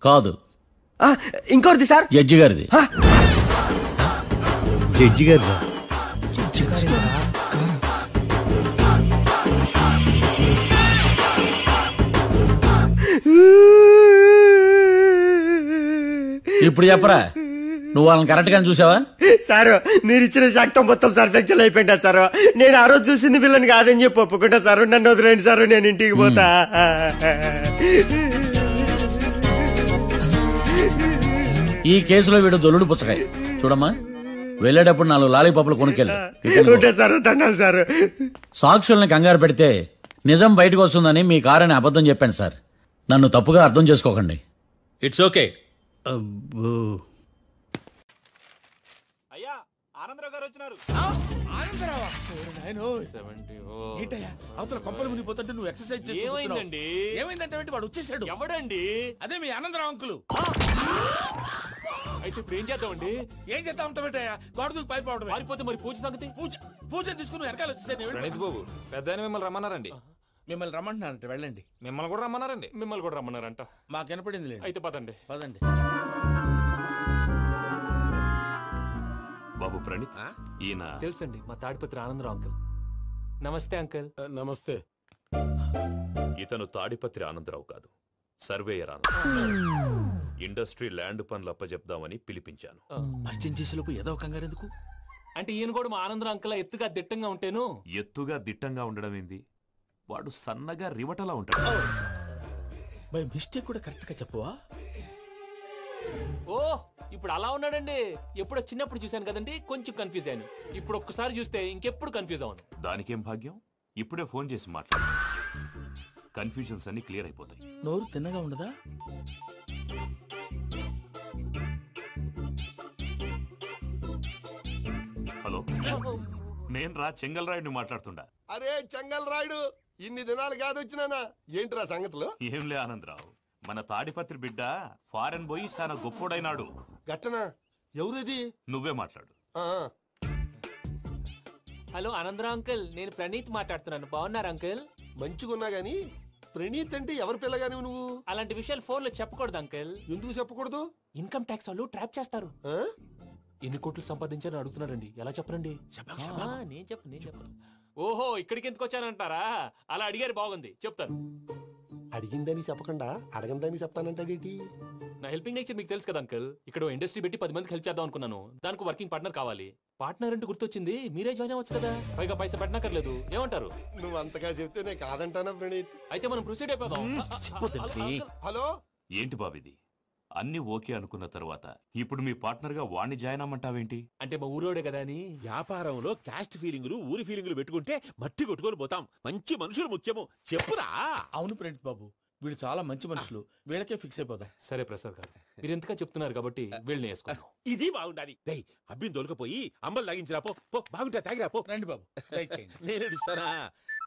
కాదు, ఇంకోటిది సార్. జడ్జి గారిది. జడ్జి గారిదా? ఇప్పుడు చెప్పరా, నువ్వు వాళ్ళని కరెక్ట్ గా చూసావా? సారు మీరు ఇచ్చిన శాక్తం మొత్తం సర్ఫెక్చర్ అయిపోయింటా సారు. నేను ఆ రోజు చూసింది వీళ్ళని కాదని చెప్పి ఒప్పుకుంటా సారు. నన్ను వదిలేండి సారు, నేను ఇంటికి పోతా. ఈ కేసులో వీడు దొల్లుడు పుచ్చకాయ. చూడమ్మా, వెళ్ళేటప్పుడు 4 లాలీపాపులు కొనుక్కెళ్ళు. సారు సాక్షుల్ని కంగారు పెడితే నిజం బయటకు వస్తుందని మీ కారని అబద్ధం చెప్పాను సార్. నన్ను తప్పుగా అర్థం చేసుకోకండి. It's okay. అవతల కొంపలు మునిగిపోతుంటే నువ్వు ఎక్సర్సైజ్ ఏమైందండి? ఏమైందంటే వాడు వచ్చేసాడు. ఎవడండి? అదే మీ ఆనందరావు అంకులు. అయితే ఇప్పుడు ఏం చేద్దామండి? ఏం చేస్తా ఉంటావేటయ్యా, గోడ దూకి పైపోవడం. పారిపోతే మరి పూజ సంగతి? పూజ తీసుకుని వెనకాల వచ్చేసాను. ప్రణీత్ బాబు, పెద్ద మిమ్మల్ని రమ్మన్నారండి. మిమ్మల్ని రమ్మంటున్నారంట, వెళ్ళండి. మిమ్మల్ని కూడా రమ్మన్నారండి. మిమ్మల్ని కూడా రమ్మన్నారంట. మాకు వినపడింది లేదు. అయితే పదండి. పదండి. బాబు ప్రణీత్, ఈయన తెలుసండి, మా తాడిపత్రి ఆనందరావు అంకుల్. నమస్తే అంకుల్. నమస్తే. ఇతను తాడిపత్రి ఆనందరావు కాదు, సర్వేయర్ ఆనందరావు. ఇండస్ట్రీ ల్యాండ్ పనులు అప్పచెప్దామని పిలిపించాను. పరిచయం చేసేలోపు ఏదో కంగారు ఎందుకు? అంటే ఈయన కూడా మా ఆనందరావు అంకుల్ ఎత్తుగా దిట్టంగా ఉంటేను. ఎత్తుగా దిట్టంగా ఉండడం ఏంది, వాడు సన్నగా రివటలా ఉంటాడు. బై మిస్టేక్ కూడా కరెక్ట్ గా చెప్పవా? ఓ, ఇప్పుడు అలా ఉన్నాడండి. ఎప్పుడో చిన్నప్పుడు చూశాను కదండి, కొంచెం కన్ఫ్యూజ్ అయ్యాను. ఇప్పుడు ఒక్కసారి చూస్తే ఇంకెప్పుడు కన్ఫ్యూజ్ అవును. దానికేం భాగ్యం, ఇప్పుడే ఫోన్ చేసి మాట్లాడు. కన్ఫ్యూజన్స్ అన్ని క్లియర్ అయిపోతాయి. నోరు తిన్నగా ఉండదా? హలో, నేను రా చెంగల్రాయుడిని మాట్లాడుతుండా. అరే చెంగల్ రాయుడు, ఇన్ని దినాలు కాదు వచ్చినానా? ఏంట్రా సంగతులు? ఏంలే ఆనందరావు, మన తాడిపత్రి బిడ్డ ఫారెన్ పోయి చాలా గొప్పోడైనాడు. గట్టనా? ఎవరిది? నువ్వే మాట్లాడు. హలో ఆనందరావు అంకుల్, నేను ప్రణీత్ మాట్లాడుతున్నాను. బాగున్నారు అంకుల్? మంచిగున్నా గాని ప్రణీత్ అంటే ఎవరి పిల్లగాని నువ్వు? అలాంటి విషయాలు ఫోన్ లో చెప్పకూడదు అంకుల్. ఎందుకు చెప్పకూడదు? ఇన్కమ్ ట్యాక్స్ వాళ్ళు ట్రాప్ చేస్తారు. ఎన్ని కోట్లు సంపాదించాలని అడుగుతున్నారండి. ఎలా చెప్పరండి? నేను చెప్పను. ఓహో, ఇక్కడికి ఎందుకు వచ్చానంటారా? అలా అడిగారు, బాగుంది, చెప్తాను. అడిగిందని చెప్పకుండా అడగందని చెప్తానంటాడేటి? నా హెల్పింగ్ నేచర్ మీకు తెలుసు కదా అంకుల్. ఇక్కడ ఇండస్ట్రీ పెట్టి 10 మందికి హెల్ప్ చేద్దాం అనుకున్నాను. దానికి వర్కింగ్ పార్ట్నర్ కావాలి. పార్ట్నర్ అంటే గుర్తొచ్చింది, మీరే జాయిన్ అవ్వచ్చు కదా. పైగా పైసా పెట్టనక్కర్లేదు. ఏమంటారు? నువ్వు అంతగా చెప్తేనే కాదంటానా ప్రణీత్? అయితే మనం ప్రొసీడ్ అయిపోదాం. హలో, ఏంటి బాబిది? అన్ని ఓకే అనుకున్న తర్వాత ఇప్పుడు మీ పార్ట్నర్ గా వాణ్ణి జాయిన్ అమ్మంటావేంటి? అంటే మా ఊరోడే కదా అని. వ్యాపారంలో క్యాస్ట్ ఫీలింగులు, ఊరి ఫీలింగులు పెట్టుకుంటే మట్టి కొట్టుకొని పోతాం. మంచి మనుషులు ముఖ్యము. చెప్పురా. అవును ప్రణీత్ బాబు, వీళ్ళు చాలా మంచి మనుషులు. వీళ్ళకే ఫిక్స్ అయిపోతాం. సరే ప్రసాద్ గారు, మీరు ఎంతగా చెప్తున్నారు కాబట్టి వీళ్ళని వేసుకున్నాం. ఇది బాగుండాలి. డై అబ్బిని దొలకపోయి అమ్మలు లాగించిరా. పో బాగుంటా, తాగిరా పో. రండి బాబు, నేను ఇస్తానా?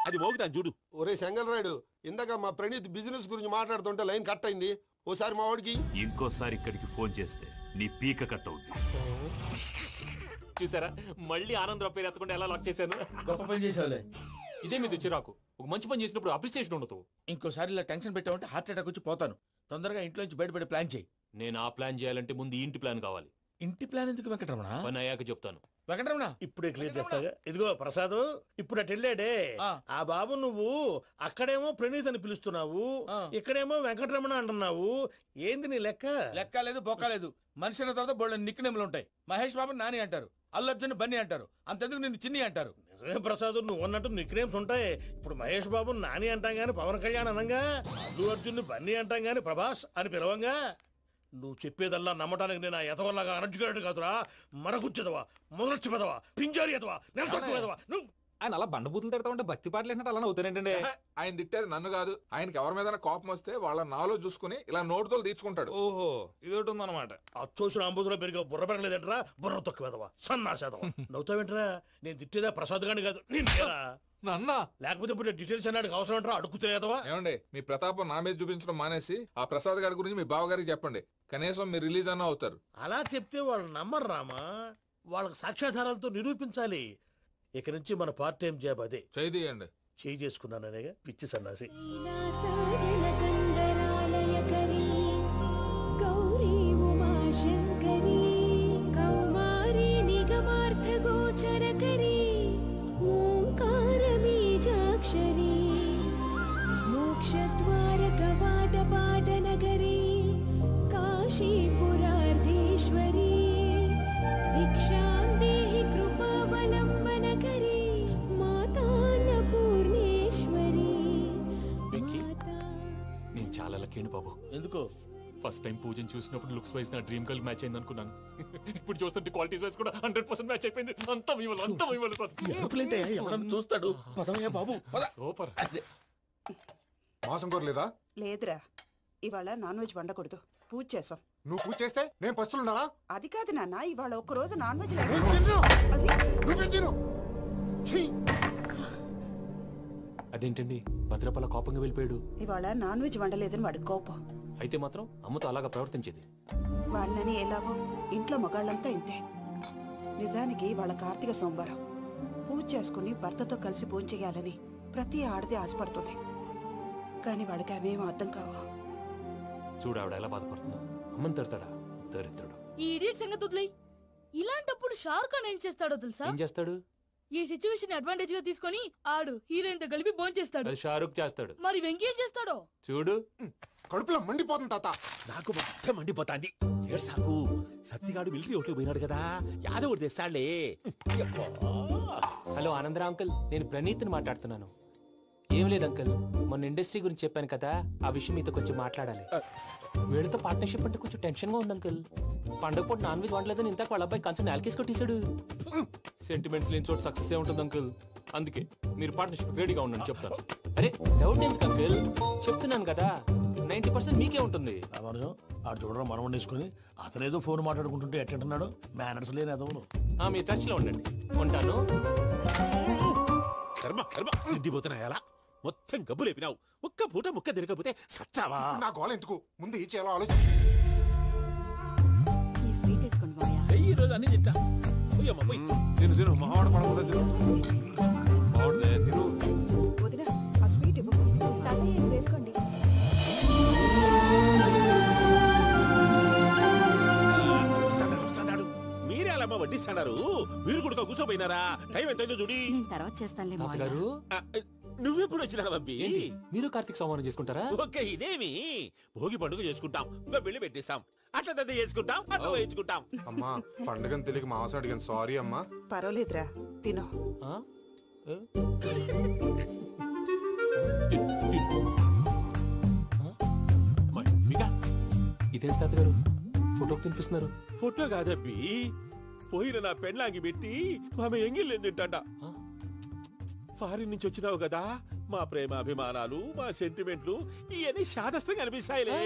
అది మోగుతాను చూడు. ఒరే చెంగల్ రాయుడు, ఇందాక మా ప్రణీత్ బిజినెస్ గురించి మాట్లాడుతుంటే లైన్ కట్ అయింది. ఓసారి మా వాడికి ఇంకోసారి ఇక్కడికి ఫోన్ చేస్తే నీ పీక కట్ అవుతుంది. చూసారా, మళ్ళీ ఆనందరావు పేరు ఎత్తకుండా ఎలా లాక్ చేశాను. గొప్ప పని చేసావులే. ఇదే మీద చిరాకు. ఒక మంచి పని చేసినప్పుడు అప్రిసియేషన్ ఉండదు. ఇంకోసారి ఇలా టెన్షన్ పెట్టామంటే హార్ట్ అటాక్ వచ్చి పోతాను. తొందరగా ఇంట్లో నుంచి బయటపడే ప్లాన్ చేయి. నేను ఆ ప్లాన్ చేయాలంటే ముందు ఇంటి ప్లాన్ కావాలి. ఇంటి ప్లాన్ ఎందుకు వెంకటరమణ? పని అయ్యాక చెప్తాను. వెంకటరమణ ఇప్పుడే క్లియర్ చేస్తాగా. ఇదిగో ప్రసాద్, ఇప్పుడు అటు వెళ్ళాడే ఆ బాబు, నువ్వు అక్కడేమో ప్రణీత్ అని పిలుస్తున్నావు, ఇక్కడేమో వెంకటరమణ అంటున్నావు. ఏంది నీ లెక్క? లెక్క లేదు, బొక్క లేదు. మనిషి అన్న తర్వాత బోళ్ళ నిక్ నేమ్లు ఉంటాయి. మహేష్ బాబు నాని అంటారు, అల్లు అర్జున్ బన్నీ అంటారు, అంతెందుకు నిన్ను చిన్ని అంటారు. నిజమే ప్రసాద్, నువ్వు అన్నట్టు నిక్ నేమ్స్ ఉంటాయి. ఇప్పుడు మహేష్ బాబు నాని అంటాం గాని పవన్ కళ్యాణ్ అనంగా, అల్లు అర్జున్ బన్నీ అంటాం గాని ప్రభాస్ అని పిలవంగా. నువ్వు చెప్పేదల్లా నమ్మటానికి నేను ఎతవల్లాగా అనర్జుకేటెడ్ కాదురా. మరగుచ్చదవా, మొదలచ్చి పెదవా, పింజారి ఎదవా, నెలసొక్కుదవా. నువ్వు ఆయన అలా బండబూతులు తిడతా ఉంటే భక్తి పాటలు ఏంటంటే అలా అవుతానంటే. ఆయన తిట్టేది నన్ను కాదు, ఆయనకి ఎవరి మీద కోపం వస్తే వాళ్ళ నాలో చూసుకుని ఇలా నోటుతో తీర్చుకుంటాడు. ఓహో, ఇదొకటి ఉందన్నమాట. అచ్చోసిన అంబుధులో పెరిగే బుర్ర పెరగలేదంటరా. బుర్ర తొక్కువేదవా, సన్నాసేదవా. నవ్వుతావేంట్రా? నేను తిట్టేదా ప్రసాద్ గాని కాదు, నన్నా. లేకపోతే ఇప్పుడు డీటెయిల్స్ అన్నాడు అవసరం అంటారా? అడుగుతాయేదవా. ఏమండి, మీ ప్రతాపం నా మీద చూపించడం మానేసి ఆ ప్రసాద్ గారి గురించి మీ బావగారికి చెప్పండి. కనీసం మీరు రిలీజ్ అన్న అవుతారు. అలా చెప్తే వాళ్ళు నమ్మరు రామా. వాళ్ళకి సాక్ష్యాధారాలతో నిరూపించాలి. ఇక నుంచి మన పార్ట్ టైం జాబ్ అదే. చేయండి. చేయి చేసుకున్నాననేగా పిచ్చి సన్నాసి. మోక్షద్వార కవాట పాట सर्वेश्वरी भिक्षां देहि कृपावलम्बनकरी माता अन्नपूर्णेश्वरी నేను చాలా లక్కీ బాబు. ఎందుకో? ఫస్ట్ టైం పూజను చూసినప్పుడు లుక్స్ వైజ్ నా డ్రీమ్ గర్ల్ మ్యాచ్ అయింది అనుకున్నాను. ఇప్పుడు చూస్తుంటే క్వాలిటీస్ వైజ్ కూడా 100% మ్యాచ్ అయిపోయింది. అంతా మీ వల్ల సార్. ఎవడన్నా చూస్తాడు. పదవయ్యా బాబు. సూపర్. మాసం కోరలేదా? లేదురా, ఇవాళ నాన్ వెజ్ వండకూడదు, పూజ చేసాం. నువ్వు పూజ చేస్తే నేను పస్తులున్నానా? అది కాదు నాన్న, ఇవాళ ఒక్క రోజు నాన్ వెజ్ అదేంటండి భద్రపల కోపంగా వెళ్ళిపోయాడు? ఇవాళ నాన్ వెజ్ వండలేదని వాడి కోపం. అయితే మాత్రం అమ్మతో అలాగా ప్రవర్తించేది. వాడినని ఎలాగో ఇంట్లో మగాళ్ళంతా ఇంతే. నిజానికి వాళ్ళ కార్తీక సోమవారం పూజ చేసుకుని భర్తతో కలిసి పూజ చేయాలని ప్రతి ఆడది ఆశపడుతుంది. కానీ వాళ్ళకి అవేమో అర్థం కావు. చూడు ఆవిడ ఎలా బాధపడుతుందో. అమ్మని తిడతాడా దరిద్రుడు. ఈ ఇడియట్ సంగతి వదిలేయ్. ఇలాంటప్పుడు షారుఖ్ ఖాన్ ఏం చేస్తాడో తెలుసా? ఏం చేస్తాడు? ఈ సిచ్యువేషన్ అడ్వాంటేజ్ గా తీసుకొని ఆడు హీరోయిన్ తో కలిపి బోన్ చేస్తాడు. అది షారుఖ్ చేస్తాడు. మరి వెంకీ ఏం చేస్తాడో చూడు. కడుపులో మండిపోతుంది తాత. నాకు మొత్తం మండిపోతాంది. ఏడ్సాకు, సత్తిగాడు మిలిటరీ ఓట్లకు పోయినాడు కదా, యాదవ్ తెస్తాడులే. హలో ఆనందరా అంకుల్, నేను ప్రణీత్ని మాట్లాడుతున్నాను. ఏం లేదు అంకుల్, మొన్న ఇండస్ట్రీ గురించి చెప్పాను కదా, ఆ విషయం మీతో కొంచెం మాట్లాడాలి. వీళ్ళతో పార్ట్నర్షిప్ అంటే కొంచెం టెన్షన్ గా ఉంది అంకుల్. పండుగ పూట నాన్ వెజ్ వండలేదని ఇంతకు వాళ్ళ అబ్బాయి కంచెం నేలకేసి కొట్టేశాడు. సెంటిమెంట్స్ లేని చోట సక్సెస్ ఏ ఉంటుంది అంకుల్. అందుకే మీరు పార్ట్నర్షిప్ రెడీగా ఉండండి చెప్తాను. అరే డౌట్ ఎందుకు అంకుల్, చెప్తున్నాను కదా 90% మీకే ఉంటుంది. ఆడు చూడడం మనం వండేసుకుని అతనేదో ఫోన్ మాట్లాడుకుంటుంటే ఎట్టంటున్నాడు. మేనర్స్ లేని అదవును. మీ టచ్ లో ఉండండి. ఉంటాను. కర్మ కర్మ ఇంటిపోతున్నా ఎలా మొత్తం గబ్బు లేపినావు. ఒక్క పూట ముక్క తిరగకపోతే సచ్చావా? నా గోల ఎందుకు, ముందు ఈ చేయాలో ఆలోచించు. ఈ స్వీట్ వేసుకోండి బాయా. ఈ రోజు అన్ని తింటా. తిను తిను, మావాడు పడకుండా తిను. మావాడే తిను. వదిన ఆ స్వీట్ ఇవ్వు. తాతయ్య వేసుకోండి. మీరే అలా వడ్డిస్తాడారు. మీరు కూడా కూర్చోపోయినారా? టైం ఎంతైందో చూడి. నేను తర్వాత చేస్తానులే తాతగారు. నువ్వెప్పుడు వచ్చినా బంబి? మీరు కార్తీక సంహారం చేసుకుంటారా? ఓకే, ఇదేమి భోగి పండుగ చేసుకుంటాం, ఇంకా బిల్లు పెట్టిస్తాం, అట్లా దద్ద చేసుకుంటాం, అట్లా వేయించుకుంటాం. అమ్మా పండుగని తెలియక మాసం అడిగాను, సారీ అమ్మా. పర్వాలేదురా, తినో. ఇదేం తాతగారు ఫోటోకి తినిపిస్తున్నారు? ఫోటో కాదబ్బి, పోయిన నా పెళ్ళాంగి పెట్టి ఆమె ఎంగిల్లేం తింటాడ. ఫారిన్ నుంచి వచ్చినావు కదా, మా ప్రేమ అభిమానాలు, మా సెంటిమెంట్లు ఇవన్నీ శాదస్తంగా అనిపిస్తాయిలే.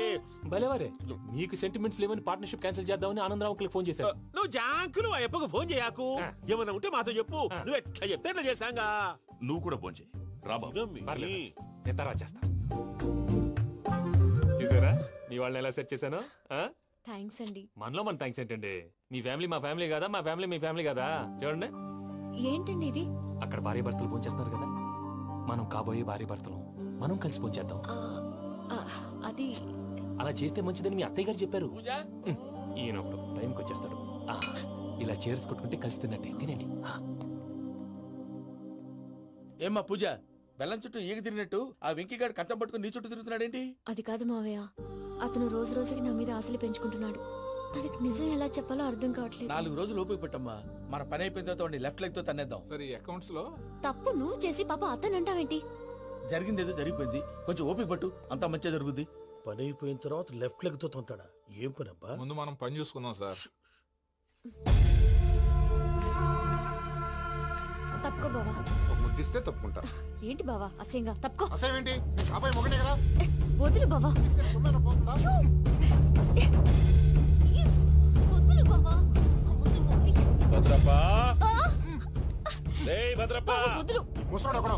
భలేవారే, మీకు సెంటిమెంట్స్ లేవని పార్ట్నర్షిప్ క్యాన్సిల్ చేద్దామని ఆనందరావుకి ఫోన్ చేశారు. నువ్వు జాంకులు ఆ ఎప్పకు ఫోన్ చేయకు. ఏమన్నా ఉంటే మాతో చెప్పు. నువ్వు ఎట్లా చెప్తే ఎట్లా చేశాంగా. నువ్వు కూడా ఫోన్ చేయి. నేను తర్వాత చేస్తా. చూసారా మీ వాళ్ళని ఎలా సెట్ చేశాను? థ్యాంక్స్ అండి. మనలో మన థ్యాంక్స్ ఏంటండి? మీ ఫ్యామిలీ మా ఫ్యామిలీ కదా, మా ఫ్యామిలీ మీ ఫ్యామిలీ కదా. చూడండి ఏంటండి ఇది? అక్కడ భార్య భర్తలు పోంచేస్తున్నారు కదా, మనం కాబోయే భార్య భర్తలు మనం కలిసి పోంచేద్దాం. అది అలా చేస్తే మంచిదని మీ అత్తయ్య గారు చెప్పారు. ఈయనప్పుడు టైంకి వచ్చేస్తాడు. ఇలా చేర్స్ కొట్టుకుంటే కలిసి తిన్నట్టే. తినండి. ఏమ్మా పూజ, బెల్లం చుట్టూ ఈగ తిరిగినట్టు ఆ వెంకీగాడు కంచం పట్టుకుని నీ చుట్టూ తిరుగుతున్నాడేంటి? అది కాదు మావయ్య, అతను రోజు రోజుకి నా మీద ఆశలు పెంచుకుంటున్నాడు. తనకి నిజం ఎలా చెప్పాలో అర్థం కావట్లేదు. 4 రోజులు ఓపిక పెట్టమ్మా, మన పని అయిపోయిన తర్వాత లెఫ్ట్ లెగ్ తో తన్నేద్దాం. సరే అకౌంట్స్ లో తప్పు నువ్వు చేసి పాప అతను అంటావేంటి? జరిగిందేదో జరిగిపోయింది, కొంచెం ఓపిక పట్టు, అంతా మంచిగా జరుగుద్ది. పని అయిపోయిన తర్వాత లెఫ్ట్ లెగ్ తో తొంతాడా? ఏం పని అబ్బా? ముందు మనం పని చూసుకుందాం సార్. తప్పుకో బావా. ముద్దిస్తే తప్పుకుంటా. ఏంటి బావా అసహ్యంగా? తప్పుకో. అసహ్యం ఏంటి? అబ్బాయి మొగనే కదా. వదులు బావా. వదులు బావా. భద్రప్ప, రేయ్ భద్రప్ప. వదులు. ముసలోడు ఒకడు.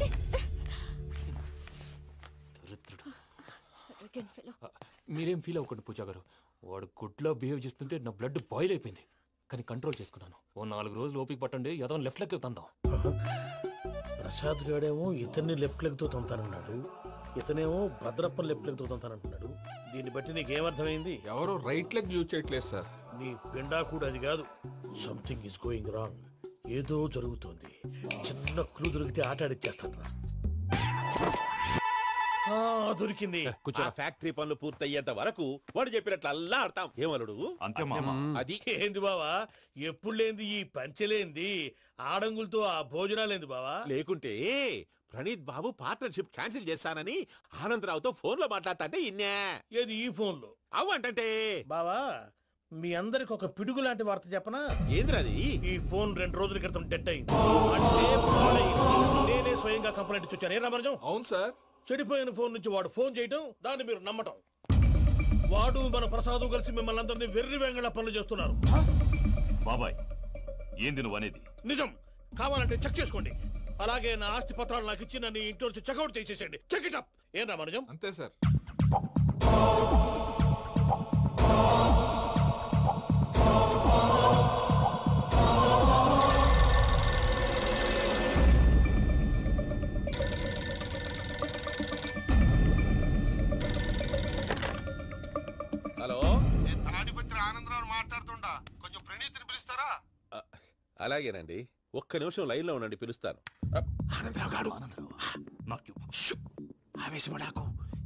మీరేం ఫీల్ అవ్వకండి పూజా గారు. వాడు గుడ్లో బిహేవ్ చేస్తుంటే నా బ్లడ్ బాయిల్ అయిపోయింది. కానీ కంట్రోల్ చేసుకున్నాను. ఓ 4 రోజులు ఓపిక పట్టండి, ఏదో లెఫ్ట్ లెగ్ తందాం. ప్రసాద్ గాడేమో ఇతన్ని లెఫ్ట్ లెగ్ తో తొంతానన్నాడు, ఇతనేమో భద్రప్ప లెఫ్ట్ లెగ్ తో తొంతానంటున్నాడు. దీన్ని బట్టి నీకేమర్థమైంది? ఎవరు రైట్ లెగ్ యూజ్ చేయట్లేదు సార్. నీ పిండా కూడా అది కాదు. Something is going wrong. ఏదో జరుగుతోంది. చిన్న క్లూ దొరికితే ఆట ఆడిచ్చేస్తాను రా. దొరికింది. ఆ ఫ్యాక్టరీ పనులు పూర్తయ్యేంత వరకు వాడు చెప్పినట్లు అల్లా ఆడతాం. ఏమలుడు అంతే మామ. అది ఏంది బావా ఎప్పుడు లేంది ఈ పంచలేంది ఆడంగులతో ఆ భోజనాలేంది బావా? లేకుంటే ప్రణీత్ బాబు పార్ట్నర్షిప్ క్యాన్సిల్ చేస్తానని ఆనందరావుతో ఫోన్ లో మాట్లాడతాంటే ఇన్నే. ఏది ఈ ఫోన్ లో? అవ్వంటే బావా మీ అందరికి ఒక పిడుగు లాంటి వార్త చెప్పనా? ఏంద్రది? ఈ ఫోన్ 2 రోజుల క్రితం డెడ్ అయింది. అంటే పాడైంది. నేనే స్వయంగా కంప్లైంట్ ఇచ్చి వచ్చాను. ఏ రామరాజం? అవును సార్. చెడిపోయిన ఫోన్ నుంచి వాడు ఫోన్ చేయటం, దాన్ని మీరు నమ్మటం. వాడు మన ప్రసాదు కలిసి మిమ్మల్ని అందరినీ వెర్రి వెంగళ పనులు చేస్తున్నారు. బాబాయ్ ఏంది నువ్వు అనేది? నిజం. కావాలంటే చెక్ చేసుకోండి. అలాగే నా ఆస్తి పత్రాలు నాకు ఇచ్చి నన్ను ఇంట్లో నుంచి చెక్అౌట్ చేసేసండి. Check it up. ఏం రామరాజం? అంతే సార్. హలో, తాడిపత్రి ఆనందరావు మాట్లాడుతుండా, కొంచెం ప్రణీతిని పిలుస్తారా? అలాగేనండి. ఒక్క నిమిషం లైన్ లో ఉండండి, పిలుస్తాను. ఆనందరావు గాడు ఆవేశపడాకు.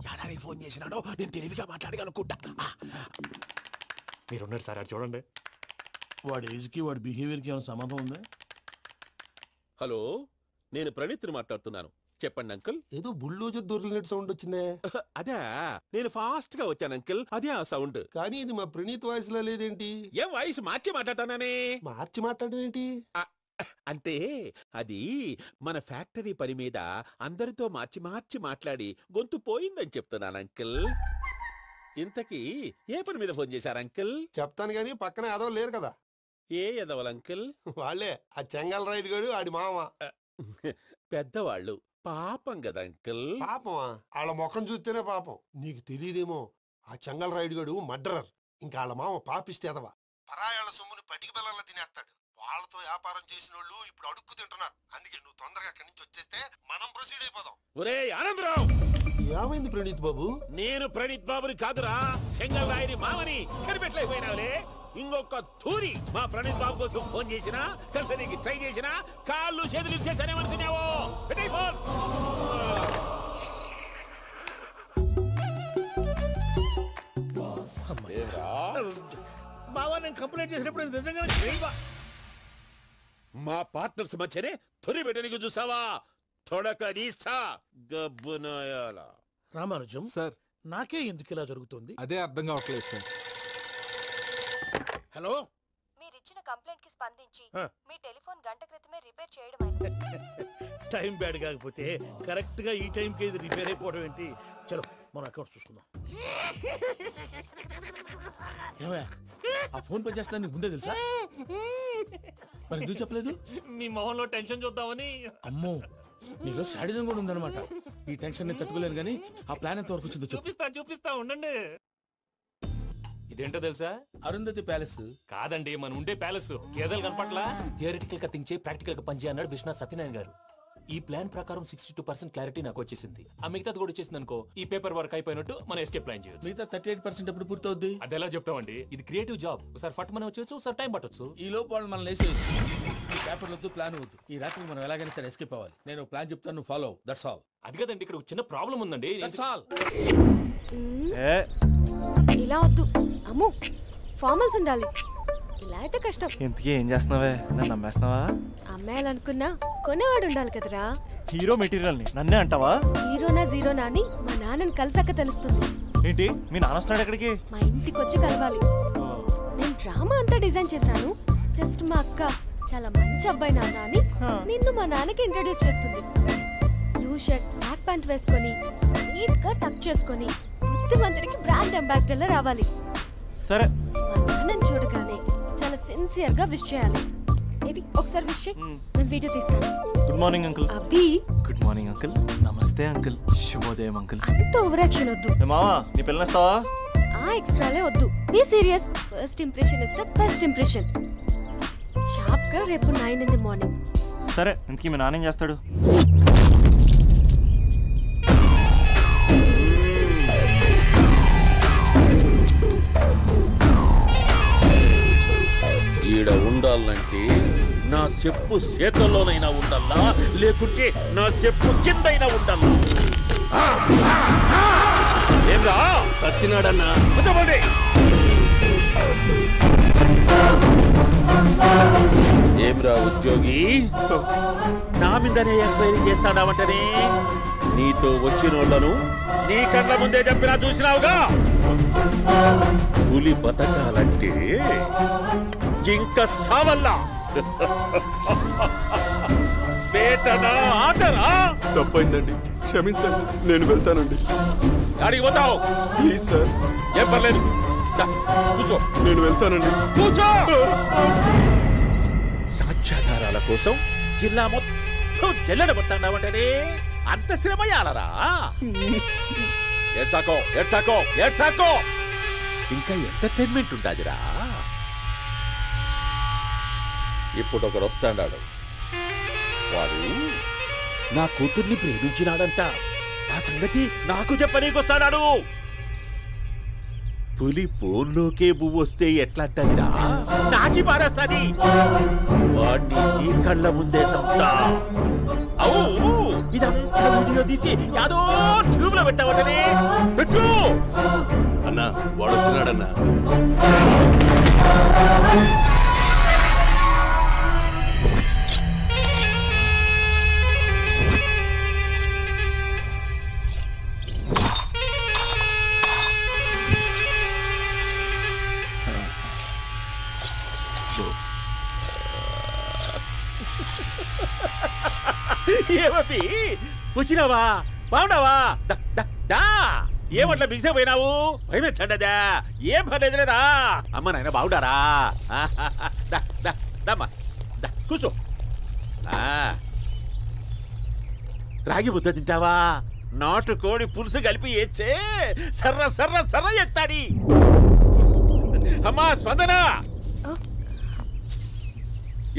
యాదానికి ఫోన్ చేసినాడో నేను తెలివిగా మాట్లాడగలనుకుంటా. మీరున్నారు సార్, చూడండి. వాడి ఏజ్కి వాడి బిహేవియర్కి ఏమైనా సంబంధం ఉందా? హలో, నేను ప్రణీత్ని మాట్లాడుతున్నాను. చెప్పండి అంకుల్. ఏదో బుల్డోజర్ దొరికినట్టు సౌండ్ వచ్చిందే. అదే, నేను ఫాస్ట్ గా వచ్చాను అంకుల్. అదే ఆ సౌండ్. కానీ ఇది మా ప్రణీత్ వాయిస్ లో లేదేంటి? ఏం వాయిస్ మార్చి మాట్లాడతానని? మార్చి మాట్లాడడం ఏంటి? అంటే అది మన ఫ్యాక్టరీ పని మీద అందరితో మార్చి మార్చి మాట్లాడి గొంతు పోయిందని చెప్తున్నాను అంకుల్. ఇంతకీ ఏ పని మీద ఫోన్ చేశారు అంకుల్? చెప్తాను గానీ పక్కన ఎదవలు లేరు కదా. ఏ ఎదవలు అంకుల్? వాళ్ళే ఆ చెంగల్ రైడ్ గడు ఆడి మామ. పెద్దవాళ్ళు. పాపం కదా అంకుల్. పాపమా? వాళ్ళ ముఖం చూస్తేనే పాపం. నీకు తెలియదేమో, ఆ చెంగల్ రైడ్ గడు మర్డరర్. ఇంకా వాళ్ళ మామ పాపిస్తే ఎదవా. పరాయాళ్ళ సొమ్ముని పటికి బెల్లంలో తినేస్తాడు. వాళ్ళతో వ్యాపారం చేసిన వాళ్ళు ఇప్పుడు అడుక్కు తింటున్నారు. అందుకే నువ్వు తొందరగా అక్కడి నుంచి వచ్చేస్తే మనం ప్రొసీడ్ అయిపోదాం. ఒరే ఆనందరావు! ఏమైంది ప్రణీత్ బాబు? నేను ప్రణీత్ బాబుని కాదురా, సెంగల్ రాయని మామని. కనిపెట్టలేకపోయినావులే. ఇంకొక తూరి మా ప్రణీత్ బాబు కోసం ఫోన్ చేసినా, కలిసి నీకు ట్రై చేసినా కాళ్ళు చేతులు ఇచ్చేసానేమనుకున్నావు. పెట్టే ఫోన్. బావా నేను కంప్లైంట్ చేసినప్పుడు ఇది నిజంగా మా పార్ట్నర్స్ మధ్యనే తొలి పెట్టడానికి చూసావా? తొడక నీస్తా గబ్బునాయాల. రామానుజం సార్, నాకే ఎందుకు ఇలా జరుగుతుంది? అదే అర్థం కావట్లేదు సార్. హలో, మీరిచ్చిన కంప్లైంట్ కి స్పందించి మీ టెలిఫోన్ గంట క్రితమే రిపేర్ చేయడం టైం బ్యాడ్ కాకపోతే కరెక్ట్ గా ఈ టైం కి ఇది రిపేర్ అయిపోవడం ఏంటి? చలో మన అకౌంట్ చూసుకుందాం. ఆ ఫోన్ పని చేస్తా నీకు ముందే తెలుసా? మరి ఎందుకు చెప్పలేదు? మీ మొహంలో టెన్షన్ చూద్దామని. అమ్మో, నీలో శాడిజం కూడా ఉందన్నమాట. ఈ టెన్షన్ ని తట్టుకోలేను కానీ ఆ ప్లాన్ ఎంత వరకు వచ్చిందో చూపిస్తా ఉండండి. ఇదేంటో తెలుసా? అరుంధతి ప్యాలెస్ కాదండి, మన ఉండే ప్యాలెస్. గేదెలు కనపట్లా? థియరిటికల్ గా థింక్ చేయి, ప్రాక్టికల్ గా పనిచేయ అన్నాడు విశ్వనాథ్ సత్యనారాయణ గారు. ఈ ప్లాన్ ప్రకారం 62% క్లారిటీ నాకు వచ్చేసింది. ఆ మిగతాది కూడా వచ్చేసింది అనుకో, ఈ పేపర్ వర్క్ అయిపోయినట్టు మనం ఎస్కేప్ ప్లాన్ చేయొచ్చు. మిగతా 38% ఎప్పుడు పూర్తవుద్ది? అది ఎలా చెప్తామండి? ఇది క్రియేటివ్ జాబ్. ఒకసారి ఫట్ మనం వచ్చేచ్చు, ఒకసారి టైం పట్టొచ్చు. ఈ లోపు వాళ్ళు మనం లేసేయచ్చు. ఈ పేపర్ వద్దు, ప్లాన్ వద్దు. ఈ రాత్రి మనం ఎలాగైనా సరే ఎస్కేప్ అవ్వాలి. నేను ప్లాన్ చెప్తాను, నువ్వు ఫాలో. That's all. అది కదండి, ఇక్కడ చిన్న ప్రాబ్లం ఉందండి. That's all. ఇలా వద్దు అమ్ము, ఫార్మల్స్ ఉండాలి. ఇలా అయితే కష్టం. ఇంతకీ ఏం చేస్తున్నావే? నన్ను నమ్మేస్తున్నావా? అమ్మాయాలనుకున్నా కొనేవాడు ఉండాలి కదరా. హీరో మెటీరియల్ ని నన్నే అంటావా? హీరోనా జీరోనా అని మా నాన్నని కలిసాక తెలుస్తుంది. ఏంటి మీ నాన్న వస్తున్నాడు ఎక్కడికి? మా ఇంటికి వచ్చి కలవాలి. నేను డ్రామా అంతా డిజైన్ చేశాను. జస్ట్ మా అక్క చాలా మంచి అబ్బాయి నాన్న అని నిన్ను మా నాన్నకి ఇంట్రడ్యూస్ చేస్తుంది. బ్లూ షర్ట్, బ్లాక్ ప్యాంట్ వేసుకొని నీట్ గా టక్ చేసుకొని బుద్ధిమంతుడికి బ్రాండ్ అంబాసిడర్ రావాలి. సరే. మా నాన్నని చూడగానే చాలా సిన్సియర్ గా విష్ చేయాలి. ఇది ఒకసారి విష్ చేయి, నేను వీడియో తీస్తాను. Good morning uncle. Abhi. Good morning uncle. నమస్తే అంకుల్. శుభోదయం అంకుల్. అంత ఓవర్ యాక్షన్ వద్దు. మావా, నీ పిల్లనిస్తావా? ఆ ఎక్స్ట్రాలే వద్దు. Be serious. First impression is the best impression. Sharp గా రేపు 9 in the morning. సరే, ఇంతకీ మీ నాన్న ఏం చేస్తాడు? ఈడ ఉండాలంటే నా చెప్పు చేతల్లోనైనా ఉండాలా, లేకుంటే నా చెప్పు కిందైనా ఉండాలా. ఏంరా సచ్చినాడన్నా కూర్చోండి. ఏమ్రా ఉద్యోగి, నా మీదనే ఎంక్వైరీ చేస్తాడావంటనే? నీతో వచ్చినోళ్లను నీ కళ్ళ ముందే చెప్పినా చూసినావుగా. పులి బతకాలంటే జింక సావల్లా. వేటనా ఆటనా? తప్పైందండి, క్షమించండి, నేను వెళ్తానండి. అడిగి పోతావు? Please sir. ఏం పర్లేదు, కూర్చో. నేను వెళ్తానండి. కూర్చో. సాక్ష్యాధారాల కోసం జిల్లా మొత్తం జల్లెడబడతాడావంటనే? అంత శ్రమయాలరా? ఏడ్సాకో ఏడ్సాకో ఏడ్సాకో, ఇంకా ఎంటర్టైన్మెంట్ ఉంటాదిరా. ఇప్పుడు ఒకడు వస్తాడాడు. వాడు నా కూతుర్ని ప్రేమించినాడంట. ఆ సంగతి నాకు చెప్పనీకొస్తాడాడు. పులి పోన్లోకే పువ్వు వస్తే ఎట్లాంటదిరా? నాకి పారేస్తాది. వాడిని నీ కళ్ళ ముందే సంతా. అవు ఇదంతా వీడియో తీసి యాదో ట్యూబ్ లో పెట్టావటనే. పెట్టు అన్నా, వాడు వస్తున్నాడన్నా. ఏమీ వచ్చినావా? బాగున్నావా? ఏమట్లా బిగిసే పోయినావు? భయమేచ్చండదా? ఏం పర్లేదులేదా? అమ్మ నాయన బాగుండారా? కూర్చో. రాగి ముద్ద తింటావా? నాటు కోడి పులుసు కలిపి ఏచ్చే సర్ర సర్ర సర్ర ఎత్తాడి. అమ్మా స్పందన,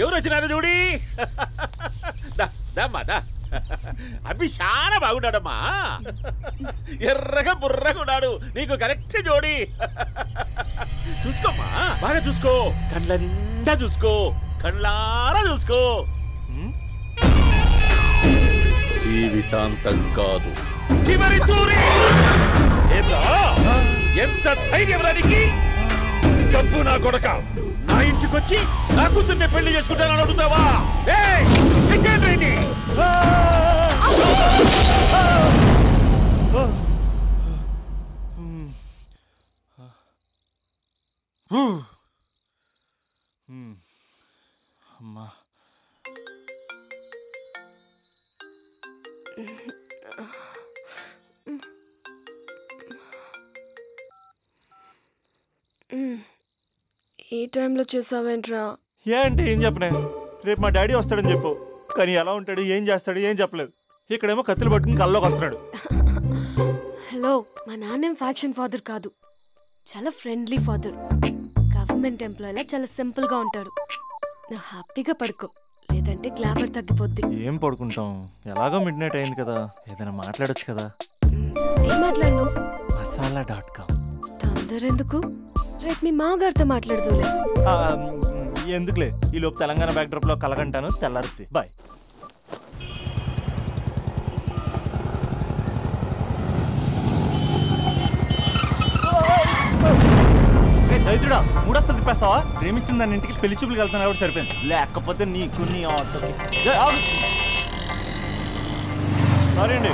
ఎవరు వచ్చినారు చూడి. దమ్మా అభి చాలా బాగున్నాడమ్మా. ఎర్రగా బుర్రగా ఉన్నాడు. నీకు కరెక్ట్ జోడి. చూసుకోమ్మా, బాగా చూసుకో. కండ్ల నిండా చూసుకో, కండ్లారా చూసుకో. జీవితాంతం కాదు, చివరి తూరి. ఎంత ధైర్యం రానికి? డబ్బు నా కొడక నా ఇంటికొచ్చి నా కూతుర్ని పెళ్లి చేసుకుంటానని అడుగుతావా? అమ్మా, ఈ టైంలో చేసావేంట్రా? ఏంటి ఏం చెప్పనే? రేపు మా డాడీ వస్తాడని చెప్పు. కానీ ఎలా ఉంటాడు, ఏం చేస్తాడు, ఏం చెప్పలేదు. ఇక్కడేమో కత్తులు పట్టుకుని కల్లోకి వస్తున్నాడు. హలో, మా నాన్నేం ఫ్యాక్షన్ ఫాదర్ కాదు, చాలా ఫ్రెండ్లీ ఫాదర్. గవర్నమెంట్ ఎంప్లాయీలా చాలా సింపుల్ గా ఉంటాడు. నువ్వు హ్యాపీగా పడుకో, లేదంటే గ్లామర్ తగ్గిపోద్ది. ఏం పడుకుంటాం, ఎలాగో మిడ్ నైట్ అయింది కదా, ఏదైనా మాట్లాడొచ్చు కదా. ఏం మాట్లాడను? masala.com. తొందర ఎందుకు? రేపు మీ మామగారితో మాట్లాడదులే. ఎందుకులే, ఈ లోపు తెలంగాణ బ్యాక్ డ్రాప్ లో కలగంటాను. తెల్లారుద్ది. బాయ్. దైత్రుడా, మూడొస్తా తిప్పేస్తావా? ప్రేమిస్తుంది దాని ఇంటికి పెళ్లి చూపులు వెళ్తాను కాబట్టి సరిపోయింది. లేకపోతే నీకు నీ ఆటోకి. సారీ అండి.